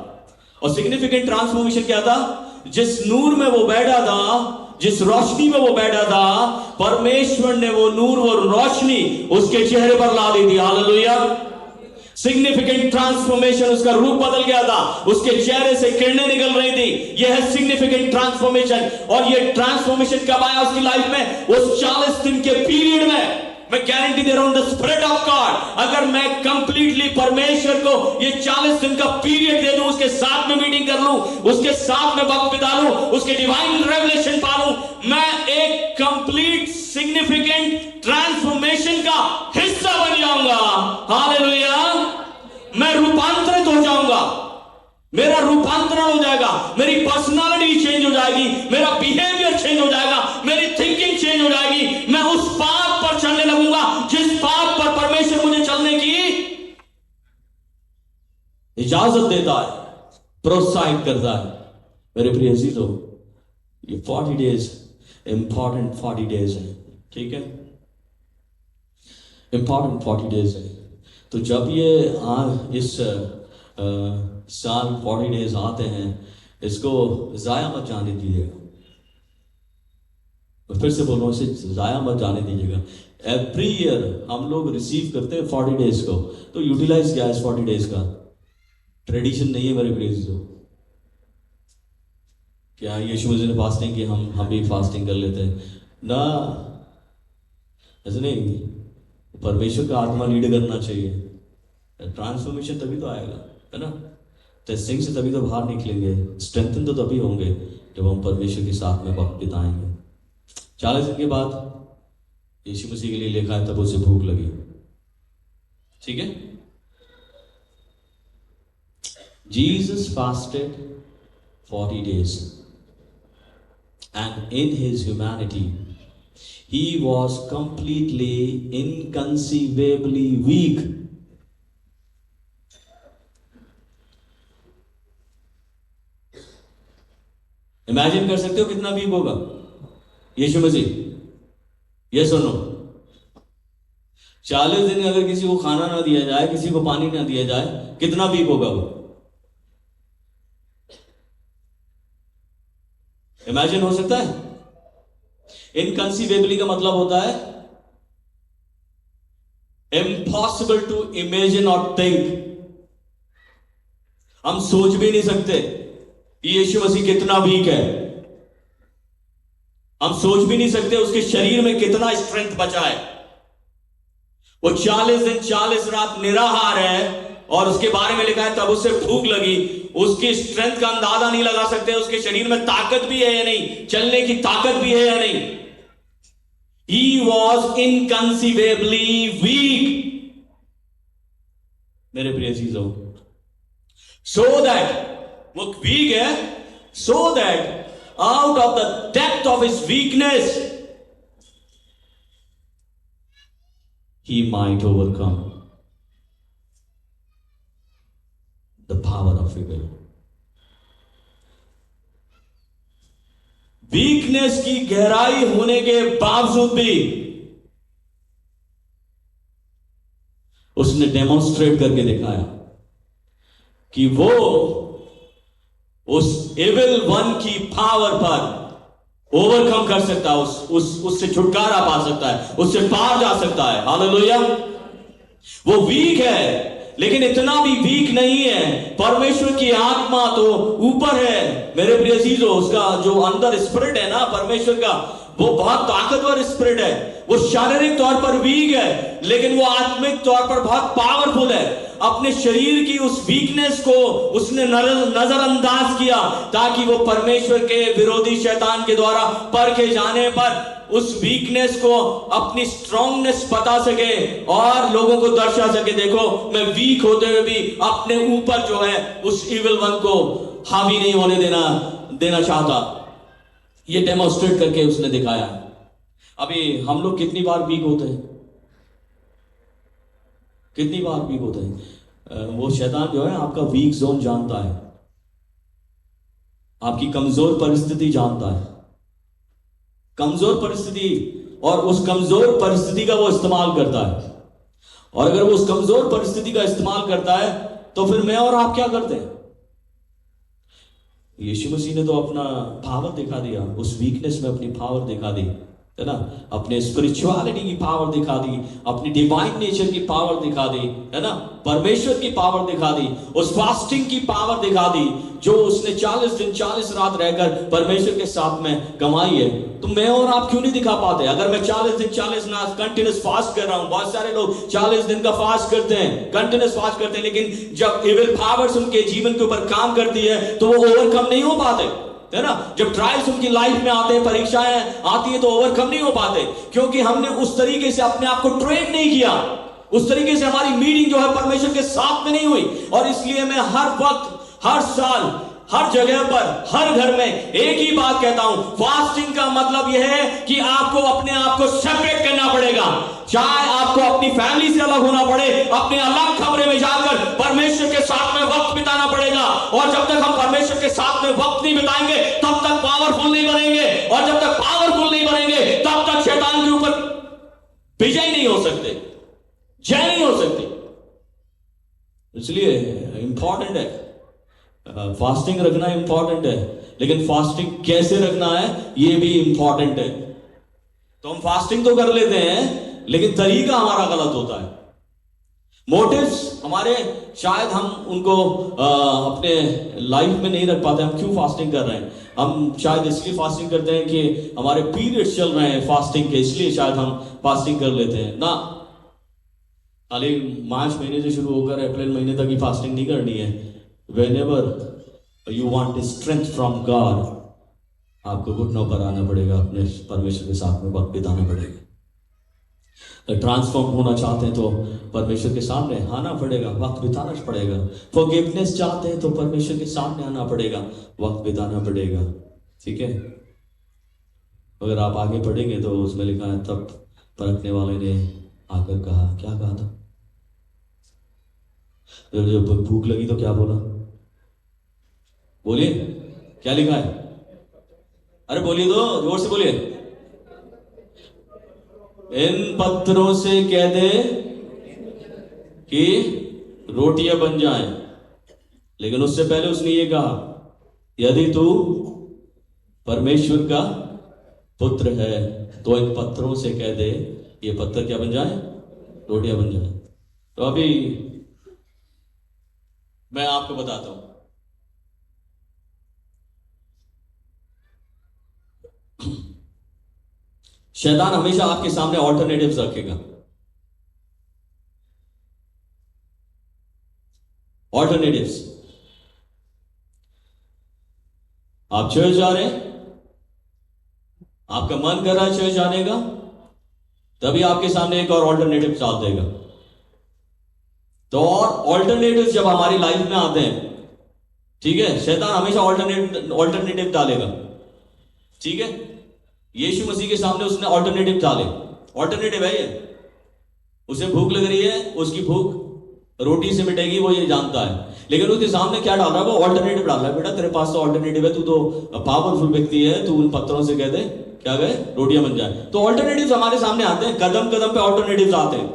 Speaker 1: और सिग्निफिकेंट ट्रांसफॉर्मेशन क्या था? जिस नूर में वो बैठा था, जिस रोशनी में वो बैठा था, परमेश्वर ने वो नूर और रोशनी उसके चेहरे पर ला दी थी। हालेलुया। सिग्निफिकेंट ट्रांसफॉर्मेशन, उसका रूप बदल गया था, उसके चेहरे से किरणें निकल रही थी। यह है सिग्निफिकेंट ट्रांसफॉर्मेशन। और ये ट्रांसफॉर्मेशन कब आया उसकी लाइफ में? उस 40 दिन के पीरियड में। मैं गारंटी दे रहा हूं, द स्पिरिट ऑफ गॉड, अगर मैं कंप्लीटली परमेश्वर को ये 40 दिन का पीरियड दे दूं, उसके साथ में मीटिंग कर लूं, उसके साथ में वक्त बिता लूं, उसके डिवाइन रेवलेशन पा लूं, मैं एक कंप्लीट सिग्निफिकेंट ट्रांसफॉर्मेशन का हिस्सा बन जाऊंगा। हालेलुया। मैं रूपांतरित हो जाऊंगा, मेरा रूपांतरण हो जाएगा, मेरी पर्सनालिटी चेंज हो जाएगी, मेरा बिहेवियर चेंज हो जाएगा, मेरी थिंकिंग चेंज हो जाएगी। मैं उस पाथ पर चलने लगूंगा जिस पाथ पर परमेश्वर मुझे चलने की इजाजत देता है, प्रोत्साहित करता है। मेरे प्रिय अजीजों, ये 40 डेज इंपॉर्टेंट 40 डेज है, ठीक है, इंपॉर्टेंट 40 डेज है। तो जब ये इस साल 40 डेज आते हैं, इसको जाया मत जाने दीजिएगा। तो फिर से बोलो, इसे जाया मत जाने दीजिएगा। एवरी ईयर हम लोग रिसीव करते हैं 40 डेज को, तो यूटिलाइज किया इस 40 डेज का। ट्रेडिशन नहीं है मेरे प्रिय दोस्तों। क्या यीशु मसीह ने फास्टिंग की, हम भी फास्टिंग कर लेते हैं ना? ऐसे नहीं, परमेश्वर का आत्मा लीड करना चाहिए। ट्रांसफॉर्मेशन तभी तो आएगा, है ना? टेस्टिंग से तभी तो बाहर निकलेंगे, स्ट्रेंथन तो तभी होंगे जब हम परमेश्वर के साथ में वक्त बिताएंगे। 40 दिन के बाद यीशु मसीह के लिए लिखा है, तब उसे भूख लगी, ठीक है। Jesus fasted 40 days, and in his humanity he was completely inconceivably weak. Imagine कर सकते हो कितना वीक होगा यीशु मसीह? ये सुनो, 40 दिन अगर किसी को खाना ना दिया जाए, किसी को पानी ना दिया जाए, कितना वीक होगा वो? इमेजिन हो सकता है? इनकंसीवेबली का मतलब होता है इम्पॉसिबल टू इमेजिन और थिंक। हम सोच भी नहीं सकते कि यीशु मसीह कितना वीक है। हम सोच भी नहीं सकते उसके शरीर में कितना स्ट्रेंथ बचा है। वो 40 दिन 40 रात निराहार है और उसके बारे में लिखा है तब उसे भूख लगी। उसकी स्ट्रेंथ का अंदाजा नहीं लगा सकते, उसके शरीर में ताकत भी है या नहीं, चलने की ताकत भी है या नहीं। He was inconceivably weak, मेरे प्रिय चीजों। So that वो वीक है, so that out of the depth of his weakness he might overcome the power of evil. Weakness की गहराई होने के बावजूद भी उसने डेमोन्स्ट्रेट करके दिखाया कि वो उस एविल वन की पावर पर ओवरकम कर सकता है, उससे छुटकारा पा सकता है, उससे पार जा सकता है। हालेलुया। वो वीक है लेकिन इतना भी वीक नहीं है। परमेश्वर की आत्मा तो ऊपर है मेरे प्रिय चीजों। उसका जो अंदर स्पिरिट है ना परमेश्वर का, वो बहुत ताकतवर स्पिरिट है। वो शारीरिक तौर पर वीक है लेकिन वो आत्मिक तौर पर बहुत पावरफुल है। अपने शरीर की उस वीकनेस को उसने नजरअंदाज किया ताकि वो परमेश्वर के विरोधी शैतान के द्वारा परखे जाने पर उस वीकनेस को अपनी स्ट्रांगनेस बता सके और लोगों को दर्शा सके। देखो मैं वीक होते हुए भी अपने ऊपर जो है उस इविल वन को हावी नहीं होने देना चाहता। ये डेमोन्स्ट्रेट करके उसने दिखाया। अभी हम लोग कितनी बार वीक होते हैं, कितनी बार वीक होते हैं। वो शैतान जो है आपका वीक जोन जानता है, आपकी कमजोर परिस्थिति जानता है, कमजोर परिस्थिति, और उस कमजोर परिस्थिति का वो इस्तेमाल करता है। और अगर वो उस कमजोर परिस्थिति का इस्तेमाल करता है तो फिर मैं और आप क्या करते हैं। यीशु मसीह ने तो अपना पावर दिखा दिया, उस वीकनेस में अपनी पावर दिखा दी, है ना। अपने स्पिरिचुअलिटी की पावर दिखा दी, अपनी डिवाइन नेचर की पावर दिखा दी, है ना। परमेश्वर की पावर दिखा दी, उस फास्टिंग की पावर दिखा दी जो उसने 40 दिन 40 रात रहकर परमेश्वर के साथ में कमाई है। तो मैं और आप क्यों नहीं दिखा पाते। अगर मैं 40 दिन 40 रात कंटिन्यूस फास्ट कर रहा हूं, बहुत सारे लोग 40 दिन का फास्ट करते हैं, कंटिन्यूस फास्ट करते हैं, लेकिन जब इविल पावर्स उनके जीवन के ऊपर काम करती है तो वो ओवरकम नहीं हो पाते, है ना। जब ट्रायल्स उनकी लाइफ में आते हैं, परीक्षाएं आती है तो ओवरकम नहीं हो पाते, क्योंकि हमने उस तरीके से अपने आप को ट्रेन नहीं किया, उस तरीके से हमारी मीटिंग जो है परमेश्वर के साथ में नहीं हुई। और इसलिए मैं हर वक्त, हर साल, हर जगह पर, हर घर में एक ही बात कहता हूं, फास्टिंग का मतलब यह है कि आपको अपने आप को सेपरेट करना पड़ेगा। चाहे आपको अपनी फैमिली से अलग होना पड़े, अपने अलग कमरे में जाकर परमेश्वर के साथ में वक्त बिताना पड़ेगा। और जब तक हम परमेश्वर के साथ में वक्त नहीं बिताएंगे तब तक पावरफुल नहीं बनेंगे, और जब तक पावरफुल नहीं बनेंगे तब तक शैतान के ऊपर विजय नहीं हो सकते, जय नहीं हो सकती। इसलिए इंपॉर्टेंट है फास्टिंग रखना, इंपॉर्टेंट है, लेकिन फास्टिंग कैसे रखना है ये भी इंपॉर्टेंट है। तो हम फास्टिंग तो कर लेते हैं लेकिन तरीका हमारा गलत होता है। मोटिव्स हमारे शायद हम उनको अपने लाइफ में नहीं रख पाते। हम क्यों फास्टिंग कर रहे हैं, हम शायद इसलिए फास्टिंग करते हैं कि हमारे पीरियड्स चल रहे हैं फास्टिंग के, इसलिए शायद हम फास्टिंग कर लेते हैं ना। खाली मार्च महीने से शुरू होकर अप्रैल महीने तक ही फास्टिंग नहीं करनी है। Whenever you want strength from God, आपको घुटनों पर आना पड़ेगा, अपने परमेश्वर के साथ में वक्त बिताना पड़ेगा। ट्रांसफॉर्म होना चाहते हैं तो परमेश्वर के सामने आना पड़ेगा, वक्त बिताना पड़ेगा। फॉरगिवनेस चाहते हैं तो परमेश्वर के सामने आना पड़ेगा, वक्त बिताना पड़ेगा। ठीक है। अगर आप आगे पढ़ेंगे तो उसमें लिखा है तब परखने वाले ने आकर कहा, क्या कहा था, जब भूख लगी तो क्या बोला, बोलिए क्या लिखा है, अरे बोलिए तो जोर से बोलिए। इन पत्थरों से कह दे कि रोटियां बन जाएं। लेकिन उससे पहले उसने ये कहा, यदि तू परमेश्वर का पुत्र है तो इन पत्थरों से कह दे, ये पत्थर क्या बन जाए, रोटियां बन जाए। तो अभी मैं आपको बताता हूं, शैतान हमेशा आपके सामने ऑल्टरनेटिव्स रखेगा। ऑल्टरनेटिव्स, आप चर्च जा रहे हैं, आपका मन कर रहा है चर्च जाने का, तभी आपके सामने एक और ऑल्टरनेटिव डाल देगा। तो और ऑल्टरनेटिव जब हमारी लाइफ में आते हैं, ठीक है, शैतान हमेशा ऑल्टरनेटिव डालेगा। ठीक है, यीशु मसीह के सामने उसने ऑल्टरनेटिव डाले। ऑल्टरनेटिव है ये, उसे भूख लग रही है, उसकी भूख रोटी से मिटेगी, वो ये जानता है, लेकिन उसके सामने क्या डाल रहा है? वो ऑल्टरनेटिव डाल रहा है। बेटा तेरे पास तो ऑल्टरनेटिव है, तू तो पावरफुल व्यक्ति है, तू उन पत्थरों से कह दे क्या गए, रोटियां बन जाए। तो ऑल्टरनेटिव्स हमारे सामने आते हैं, कदम कदम पे ऑल्टरनेटिव्स आते हैं।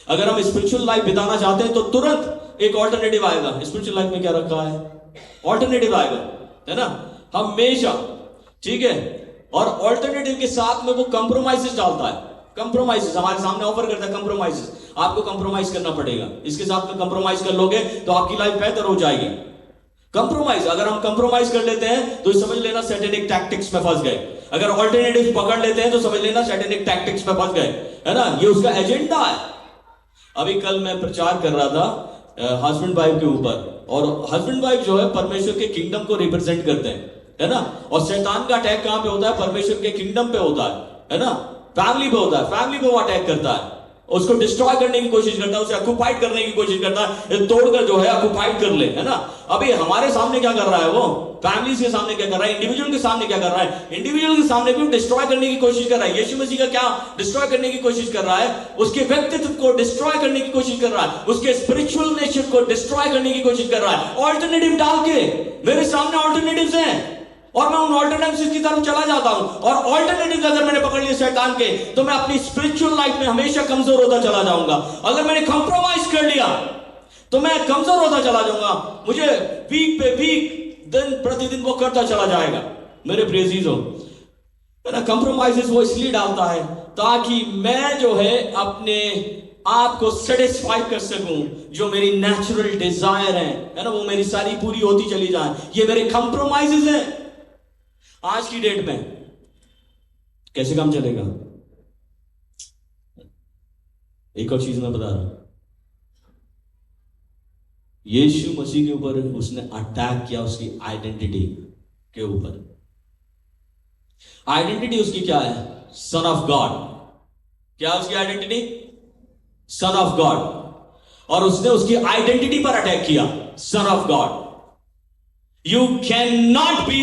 Speaker 1: अगर हम स्पिरिचुअल लाइफ बिताना चाहते हैं तो तुरंत एक ऑल्टरनेटिव आएगा। स्पिरिचुअल लाइफ में क्या रखा है? ऑल्टरनेटिव आएगा, है ना, हमेशा। ठीक है, और ऑल्टरनेटिव के साथ में वो कंप्रोमाइजेस डालता है। कंप्रोमाइजेस हमारे सामने ऑफर करता है, कंप्रोमाइजेस। आपको कंप्रोमाइज करना पड़ेगा, इसके साथ में कंप्रोमाइज कर लोगे तो आपकी लाइफ बेहतर हो जाएगी। कंप्रोमाइज, अगर हम कंप्रोमाइज कर लेते हैं तो समझ लेना सैटेनिक टैक्टिक्स में फंस गए। अगर ऑल्टरनेटिव पकड़ लेते हैं तो समझ लेना सैटेनिक टैक्टिक्स में फंस गए, है ना, ये उसका एजेंडा है। अभी कल मैं प्रचार कर रहा था हस्बैंड वाइफ के ऊपर, और हस्बैंड वाइफ जो है परमेश्वर के किंगडम को रिप्रेजेंट करते हैं, है ना, और शैतान का अटैक कहां पे होता है? परमेश्वर के किंगडम पे होता है ना, फैमिली पे होता है। फैमिली पे वो अटैक करता है, उसको डिस्ट्रॉय करने की कोशिश करता है, उसे ऑक्युपाइड करने की कोशिश करता है, तोड़कर जो है ऑक्युपाइड कर ले, है ना। अभी हमारे सामने क्या कर रहा है? वो फैमिलीज के सामने क्या कर रहा है? इंडिविजुअल के सामने क्या कर रहा है? इंडिविजुअल के सामने भी डिस्ट्रॉय करने की कोशिश कर रहा है। यीशु मसीह का क्या डिस्ट्रॉय करने की कोशिश कर रहा है? उसके व्यक्तित्व को डिस्ट्रॉय करने की कोशिश कर रहा है, उसके स्पिरिचुअल नेचर को डिस्ट्रॉय करने की कोशिश कर रहा है, ऑल्टरनेटिव डाल के। मेरे सामने ऑल्टरनेटिव्स हैं और मैं उन ऑल्टरनेटिव्स की तरफ चला जाता हूं, और ऑल्टरनेटिव्स अगर मैंने पकड़ लिए शैतान के, तो मैं अपनी स्पिरिचुअल लाइफ में हमेशा कमजोर होता चला जाऊंगा। अगर मैंने कंप्रोमाइज कर लिया तो मैं कमजोर होता चला जाऊंगा। मुझे वीक पे वीक, दिन प्रतिदिन वो करता चला जाएगा। मेरे प्रिय अजीजों, मेरा कंप्रोमाइजेस वो इसलिए डालता है ताकि मैं जो है अपने आप को सेटिस्फाई कर सकूं, जो मेरी नेचुरल डिजायर है ना, वो मेरी सारी पूरी होती चली जाए। ये मेरे कंप्रोमाइजेस हैं। आज की डेट में कैसे काम चलेगा? एक और चीज मैं बता रहा हूं, यीशु मसीह के ऊपर उसने अटैक किया, उसकी आइडेंटिटी के ऊपर। आइडेंटिटी उसकी क्या है? सन ऑफ गॉड। क्या उसकी आइडेंटिटी? Sun of God. और उसने उसकी आइडेंटिटी पर अटैक किया, सन of God. You can not be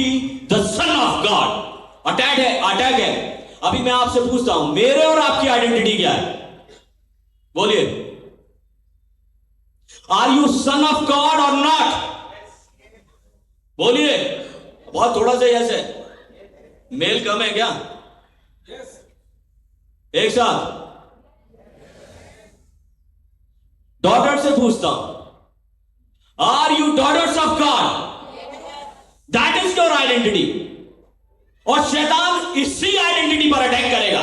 Speaker 1: the sun of God. Attack है, अटैक है। अभी मैं आपसे पूछता हूं, मेरे और आपकी आइडेंटिटी क्या है? बोलिए, are you son of God और नॉट? बोलिए, बहुत थोड़ा सा ऐसे मेल कम है क्या? एक साथ डॉटर से पूछता हूं, are you daughters of God? That is your identity. और शैतान इसी आइडेंटिटी पर अटैक करेगा।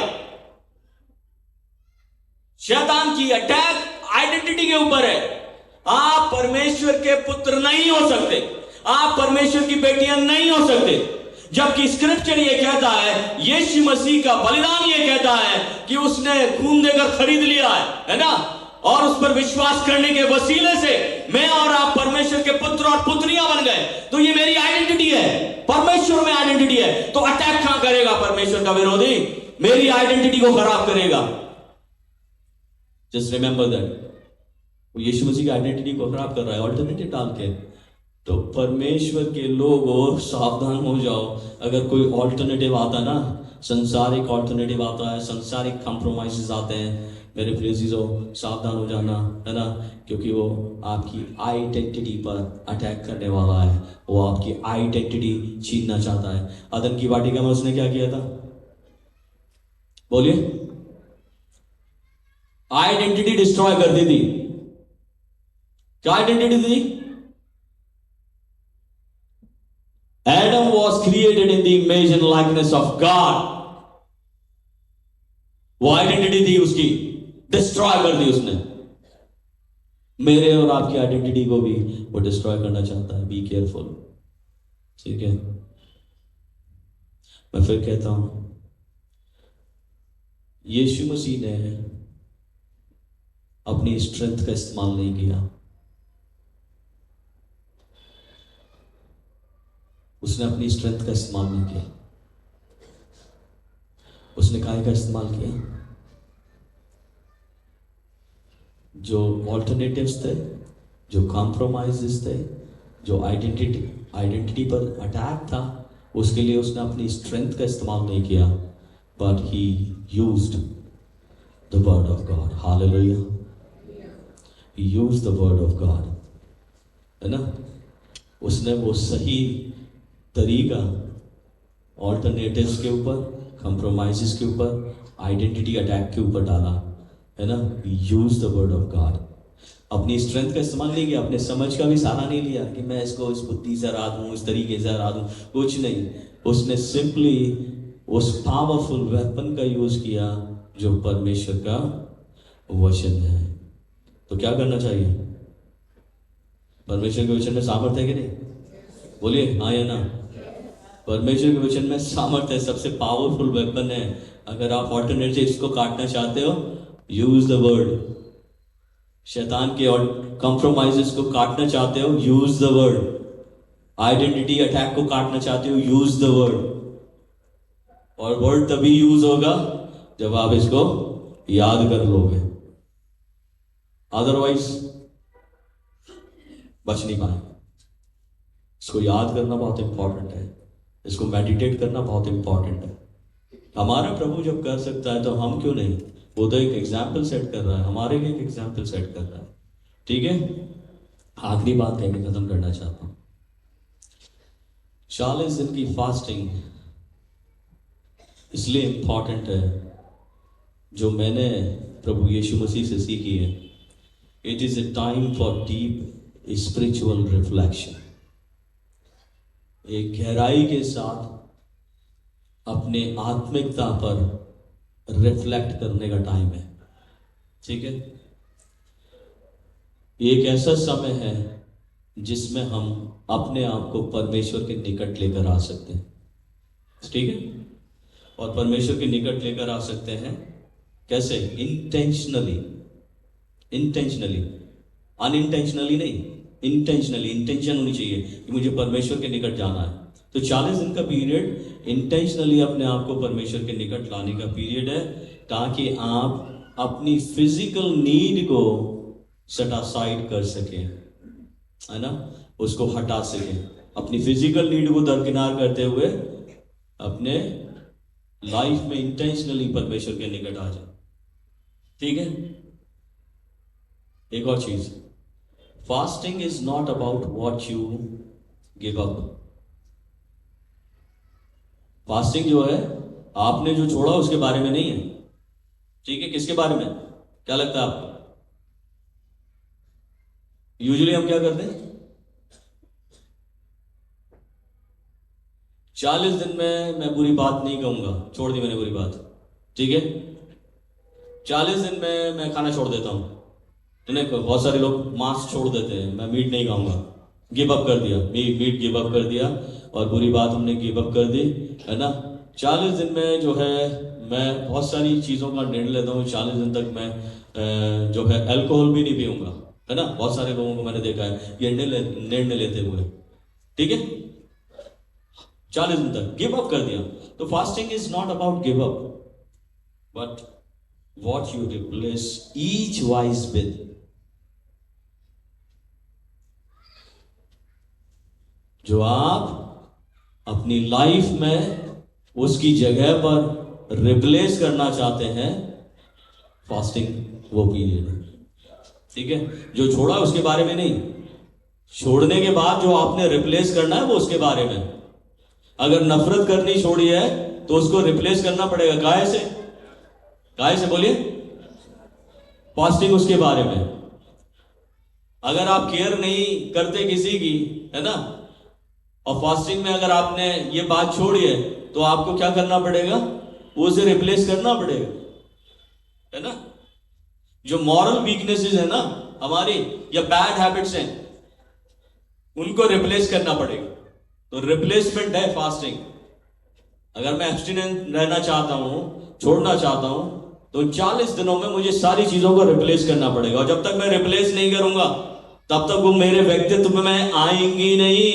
Speaker 1: शैतान की अटैक आइडेंटिटी के ऊपर है। आप परमेश्वर के पुत्र नहीं हो सकते, आप परमेश्वर की बेटियां नहीं हो सकते, जबकि स्क्रिप्चर ये कहता है, यीशु मसीह का बलिदान ये कहता है कि उसने खून देकर खरीद लिया है ना, और उस पर विश्वास करने के वसीले से मैं और आप परमेश्वर के पुत्र और पुत्रियां बन गए। तो ये मेरी आइडेंटिटी है, परमेश्वर में आइडेंटिटी है। तो अटैक कहां करेगा परमेश्वर का विरोधी? मेरी आइडेंटिटी को खराब करेगा। Just remember that. वो यीशु मसीह की आइडेंटिटी को खराब कर रहा है ऑल्टरनेटिव डाल के। तो परमेश्वर के लोगों, सावधान हो जाओ। अगर कोई ऑल्टरनेटिव आता ना, संसारिक ऑल्टरनेटिव आता है, संसारिक कंप्रोमाइजेस आते हैं, मेरे प्रिय अजीजों सावधान हो जाना, है ना, क्योंकि वो आपकी आइडेंटिटी पर अटैक करने वाला है। वो आपकी आइडेंटिटी छीनना चाहता है। अदन की वाटिका में उसने क्या किया था? बोलिए, आइडेंटिटी डिस्ट्रॉय कर दी थी। क्या आइडेंटिटी थी? Adam was created in the image and likeness of God. वो आइडेंटिटी थी उसकी। डिस्ट्रॉय कर दी उसने। मेरे और आपकी आइडेंटिटी को भी वो डिस्ट्रॉय करना चाहता है। बी केयरफुल, ठीक है। मैं फिर कहता हूं, यीशु मसीह ने अपनी स्ट्रेंथ का इस्तेमाल नहीं किया, उसने अपनी स्ट्रेंथ का इस्तेमाल नहीं किया, उसने काय का इस्तेमाल किया? जो ऑल्टरनेटिव्स थे, जो कॉम्प्रोमाइजेस थे, जो आइडेंटिटी पर अटैक था, उसके लिए उसने अपनी स्ट्रेंथ का इस्तेमाल नहीं किया, but he used the word of God. Hallelujah, he used the word of God, है ना। उसने वो सही तरीका ऑल्टरनेटिव्स के ऊपर, कंप्रोमाइजेस के ऊपर, आइडेंटिटी अटैक के ऊपर डाला, है ना। Use the word of God. अपनी स्ट्रेंथ का इस्तेमाल नहीं किया, अपने समझ का भी सहारा नहीं लिया कि मैं इसको इस बुद्धि से हरा दूं, इस तरीके से हरा दूं, कुछ नहीं। उसने सिंपली उस पावरफुल वेपन का यूज किया जो परमेश्वर का वचन है। तो क्या करना चाहिए? परमेश्वर के वचन में सामर्थ्य है कि नहीं? बोलिए हाँ या ना। परमेश्वर के वचन में सामर्थ्य है, सबसे पावरफुल वेपन है। अगर आप ऑल्टरनेटिव्स को काटना चाहते हो, यूज द वर्ड। शैतान के और कॉम्प्रोमाइजेस को काटना चाहते हो, use the word. Identity attack को काटना चाहते हो, यूज द वर्ड। और वर्ड तभी यूज होगा जब आप इसको याद कर लोगे, अदरवाइज बच नहीं पाएंगे। इसको याद करना बहुत इंपॉर्टेंट है, इसको मेडिटेट करना बहुत इंपॉर्टेंट है। हमारा प्रभु जब कर सकता है तो हम क्यों नहीं? वो तो एक एग्जाम्पल सेट कर रहा है, हमारे लिए एक एग्जाम्पल सेट कर रहा है, ठीक है। आखिरी बात कह के खत्म करना चाहता हूं। 40 दिन की फास्टिंग इसलिए इंपॉर्टेंट है, जो मैंने प्रभु यीशु मसीह से सीखी है। It is a time for deep spiritual reflection. एक गहराई के साथ अपने आत्मिकता पर रिफ्लेक्ट करने का टाइम है, ठीक है। एक ऐसा समय है जिसमें हम अपने आप को परमेश्वर के निकट लेकर आ सकते हैं, ठीक है। और परमेश्वर के निकट लेकर आ सकते हैं कैसे? इंटेंशनली, अनइंटेंशनली नहीं, इंटेंशनली। इंटेंशन होनी चाहिए कि मुझे परमेश्वर के निकट जाना है। तो 40 दिन का पीरियड इंटेंशनली अपने आप को परमेश्वर के निकट लाने का पीरियड है, ताकि आप अपनी फिजिकल नीड को सेट असाइड कर सकें, है ना, उसको हटा सकें। अपनी फिजिकल नीड को दरकिनार करते हुए अपने लाइफ में इंटेंशनली परमेश्वर के निकट आ जाए, ठीक है। एक और चीज, fasting is not about what you give up. Fasting जो है, आपने जो छोड़ा उसके बारे में नहीं है, ठीक है। किसके बारे में? क्या लगता है आपको? यूजुअली हम क्या करते हैं? 40 दिन में मैं बुरी बात नहीं कहूंगा, छोड़ दी मैंने बुरी बात, ठीक है। 40 दिन में मैं खाना छोड़ देता हूं। बहुत सारे लोग मांस छोड़ देते हैं, मैं मीट नहीं खाऊंगा, गिव अप कर दिया, मीट गिव अप कर दिया, और बुरी बात हमने गिव अप कर दी, है ना। 40 दिन में जो है मैं बहुत सारी चीज़ों का निर्णय लेता हूँ। 40 दिन तक मैं जो है अल्कोहल भी नहीं पीऊंगा, है ना। बहुत सारे लोगों को मैंने देखा है ये निर्णय लेते हुए, ठीक है। 40 दिन तक गिव अप कर दिया। तो fasting is not about give up, but what you replace each wise with. जो आप अपनी लाइफ में उसकी जगह पर रिप्लेस करना चाहते हैं, फास्टिंग वो पीरियड है, ठीक है। जो छोड़ा उसके बारे में नहीं, छोड़ने के बाद जो आपने रिप्लेस करना है वो उसके बारे में। अगर नफरत करनी छोड़ी है तो उसको रिप्लेस करना पड़ेगा, काय से बोलिए, फास्टिंग उसके बारे में। अगर आप केयर नहीं करते किसी की, है ना, और फास्टिंग में अगर आपने ये बात छोड़ी है तो आपको क्या करना पड़ेगा? वो उसे रिप्लेस करना पड़ेगा, है ना। जो मॉरल वीकनेसेस है ना हमारी या बैड हैबिट्स हैं, उनको रिप्लेस करना पड़ेगा। तो रिप्लेसमेंट है फास्टिंग। अगर मैं एब्स्टिनेंट रहना चाहता हूं, छोड़ना चाहता हूं, तो 40 दिनों में मुझे सारी चीजों को रिप्लेस करना पड़ेगा। और जब तक मैं रिप्लेस नहीं करूंगा तब तक वो मेरे व्यक्तित्व में आएंगी नहीं,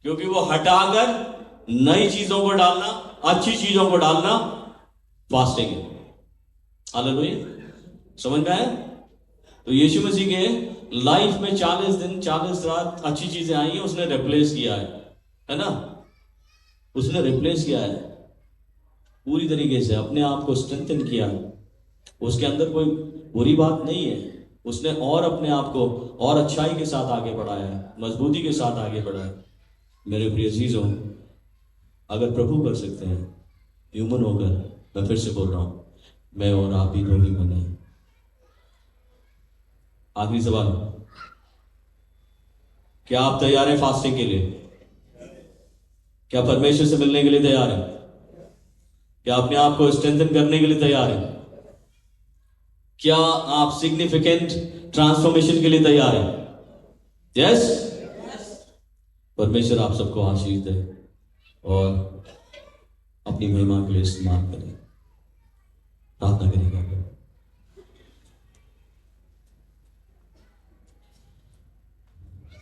Speaker 1: क्योंकि वो हटाकर नई चीजों को डालना, अच्छी चीजों को डालना फास्टिंग है। हालेलुया, समझ में आया? तो यीशु मसीह के लाइफ में 40 दिन 40 रात अच्छी चीजें आई हैं, उसने रिप्लेस किया है ना? उसने रिप्लेस किया है पूरी तरीके से, अपने आप को स्ट्रेंथन किया। उसके अंदर कोई बुरी बात नहीं है, उसने और अपने आप को और अच्छाई के साथ आगे बढ़ाया है, मजबूती के साथ आगे बढ़ाया है। मेरे प्रिय अजीजों, अगर प्रभु कर सकते हैं, ह्यूमन होकर, मैं फिर से बोल रहा हूं, मैं और आप ही दो ही बने। आखिरी सवाल, क्या आप तैयार हैं फास्टिंग के लिए? क्या परमेश्वर से मिलने के लिए तैयार हैं? क्या अपने आप को स्ट्रेंथन करने के लिए तैयार हैं? क्या आप सिग्निफिकेंट ट्रांसफॉर्मेशन के लिए तैयार हैं? यस? परमेश्वर आप सबको आशीष दे और अपनी महिमा के लिए इस्तेमाल करें। प्रार्थना करेगा।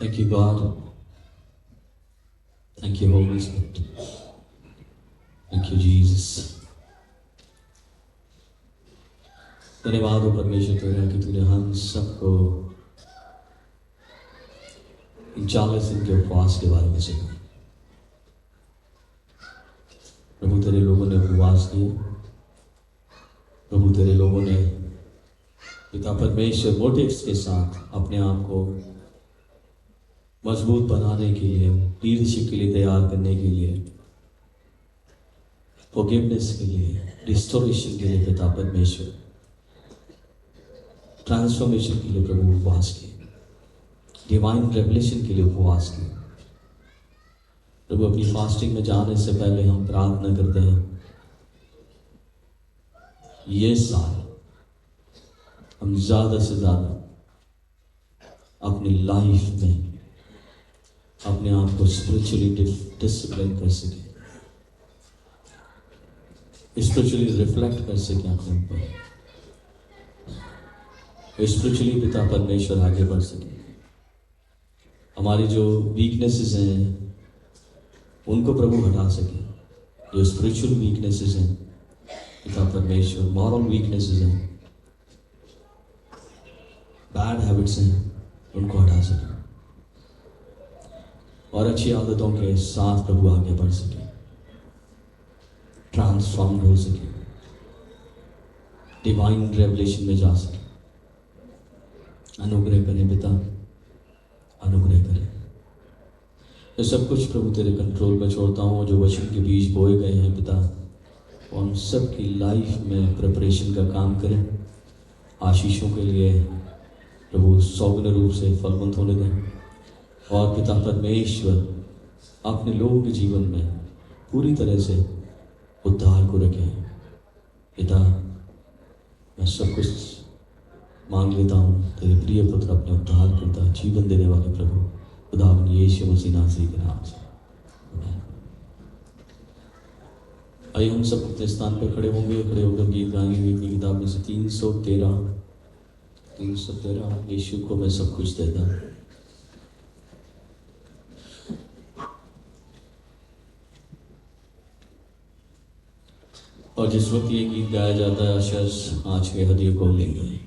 Speaker 1: Thank you, God. Thank you, Holy Spirit. Thank you, Jesus. धन्यवाद हो परमेश्वर तेरा कि तूने हम सबको इन 40 दिन के उपवास के बारे में सिखाया। प्रभु तेरे लोगों ने उपवास किए, प्रभु तेरे लोगों ने पिता परमेश्वर मोटिव्स के साथ अपने आप को मजबूत बनाने के लिए, लीडरशिप के लिए तैयार करने के लिए, फॉरगिवनेस के लिए, रिस्टोरेशन के लिए पिता परमेश्वर, ट्रांसफॉर्मेशन के लिए प्रभु उपवास किए, डिवाइन रेवलेशन के लिए उपवास किए। प्रभु अपनी फास्टिंग में जाने से पहले हम प्रार्थना करते हैं, ये साल हम ज्यादा से ज्यादा अपनी लाइफ में अपने आप को स्पिरिचुअली डिसिप्लिन कर सके, स्पिरिचुअली रिफ्लेक्ट कर सके अपने ऊपर, स्पिरिचुअली पिता परमेश्वर आगे बढ़ सके। हमारी जो वीकनेसेस हैं उनको प्रभु हटा सके, जो स्पिरिचुअल वीकनेसेस हैं पिता परमेश्वर, मॉरल वीकनेसेस हैं, बैड हैबिट्स हैं, उनको हटा सके और अच्छी आदतों के साथ प्रभु आगे बढ़ सके, ट्रांसफॉर्म हो सके, डिवाइन रेवलेशन में जा सके। अनुग्रह करें पिता, अनुग्रह करें। ये सब कुछ प्रभु तेरे कंट्रोल में छोड़ता हूँ। जो वचन के बीज बोए गए हैं पिता, वो हम सब की लाइफ में प्रिपरेशन का काम करें, आशीषों के लिए प्रभु सौगंध रूप से फलवंत होने दें। और पिता परमेश्वर अपने लोगों के जीवन में पूरी तरह से उद्धार को रखें। पिता, मैं सब कुछ मांग लेता हूँ तेरे प्रिय पुत्र, अपने उद्धार करता, जीवन देने वाले प्रभु खुदावन यीशु मसीह नासरी के नाम से। आइए हम सब अपने स्थान पर खड़े होंगे, खड़े होकर गीत गाएंगे। अपनी किताब में से 313 यीशु को मैं सब कुछ देता। और जिस वक्त ये गीत गाया जाता है, अशर्स आज के हदिये को लेंगे।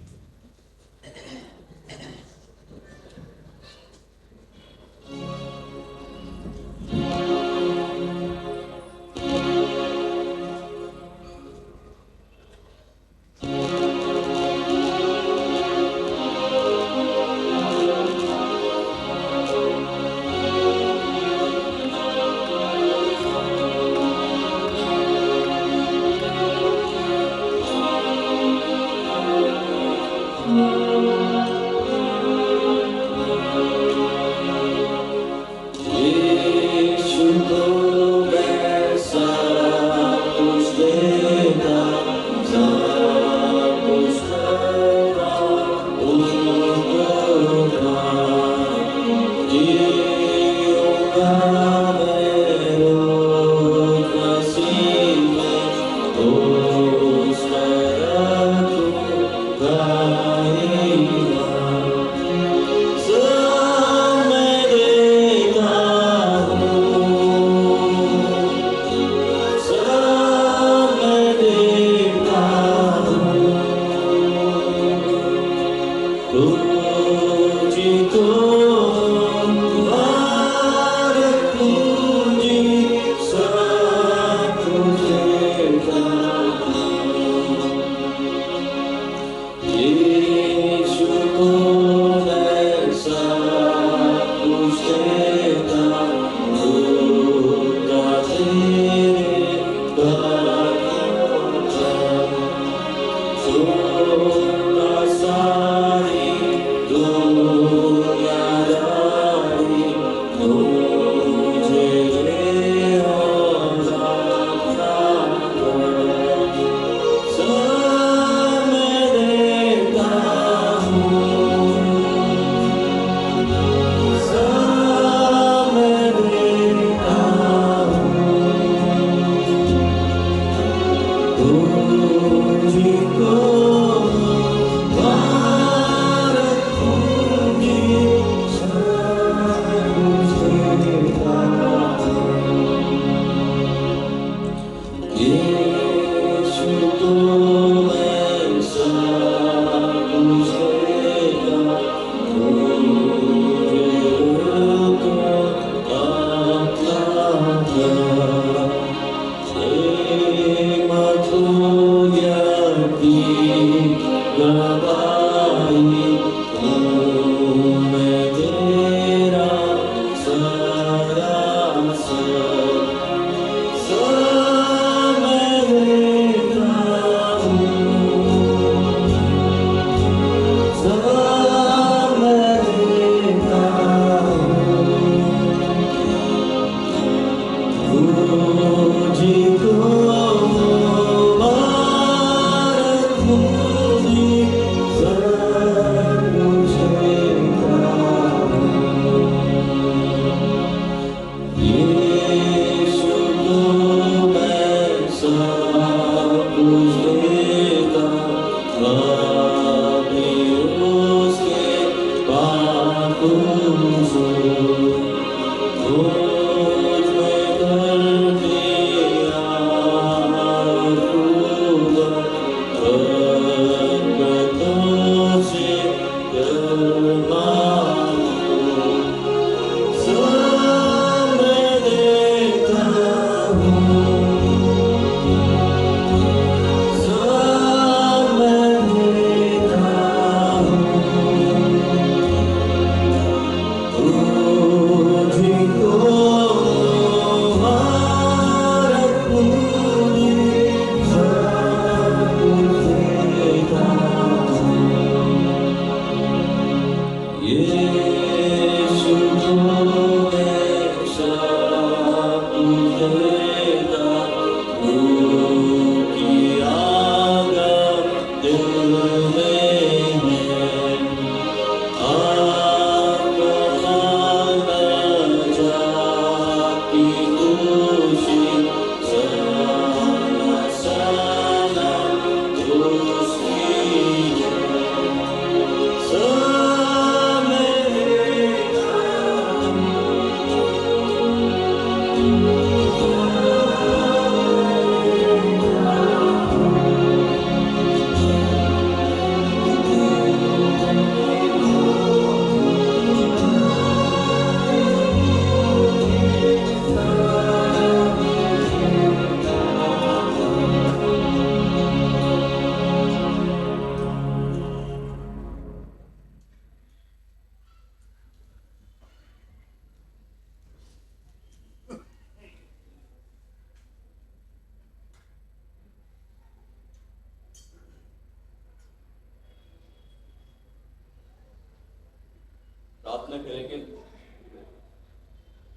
Speaker 1: प्रार्थना करेंगे।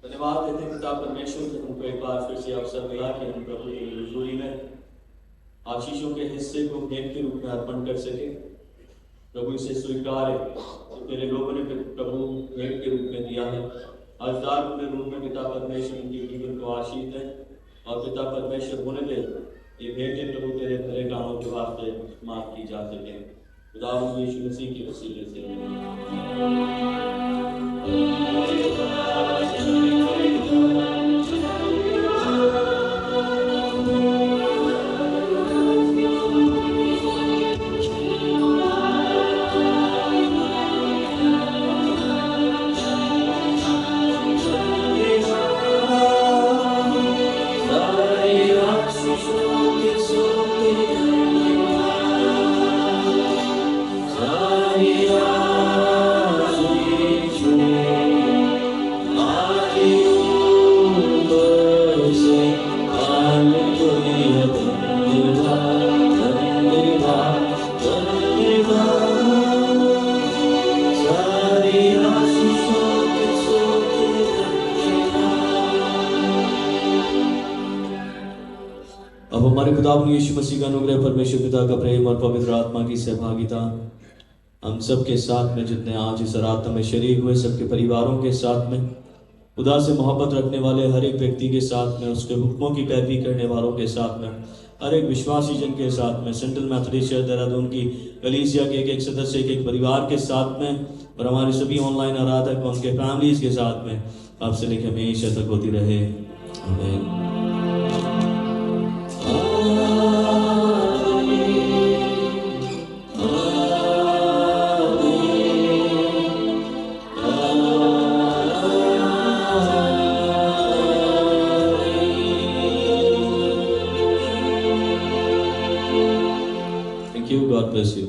Speaker 1: धन्यवाद देते हैं पिता परमेश्वर कि हमको एक बार फिर से अवसर मिला कि हम प्रभु की हुजूरी में आशीषों के हिस्से को भेंट के रूप में अर्पण कर सके। प्रभु इसे स्वीकार है तो तेरे लोगों ने प्रभु भेंट के रूप में दिया है। आजदार के रूप में पिता परमेश्वर उनके जीवन को आशीष है और पिता परमेश्वर होने दे ये भेंटें प्रभु तेरे भले कामों के वास्ते माफ की जा सके। खुदा यीशु मसीह के वसीले से यीशु मसीह का अनुग्रह, परमेश्वर पिता का प्रेम और पवित्र आत्मा की सहभागिता हम सबके साथ में, जितने आज इस आराधना में शरीक हुए, सबके परिवारों के साथ में, खुदा से मोहब्बत रखने वाले हर एक व्यक्ति के साथ में, उसके हुक्मों की पैरवी करने वालों के साथ में, हर एक विश्वासी जन के साथ में, सेंट्रल मैथोडिस्ट चर्च देहरादून की कलीसिया के एक सदस्य एक परिवार के साथ में, और हमारे सभी ऑनलाइन आराधक उनके फैमिलीज के साथ में आपसे लेकर हमेशा तक होती रहे। आमीन। God bless you.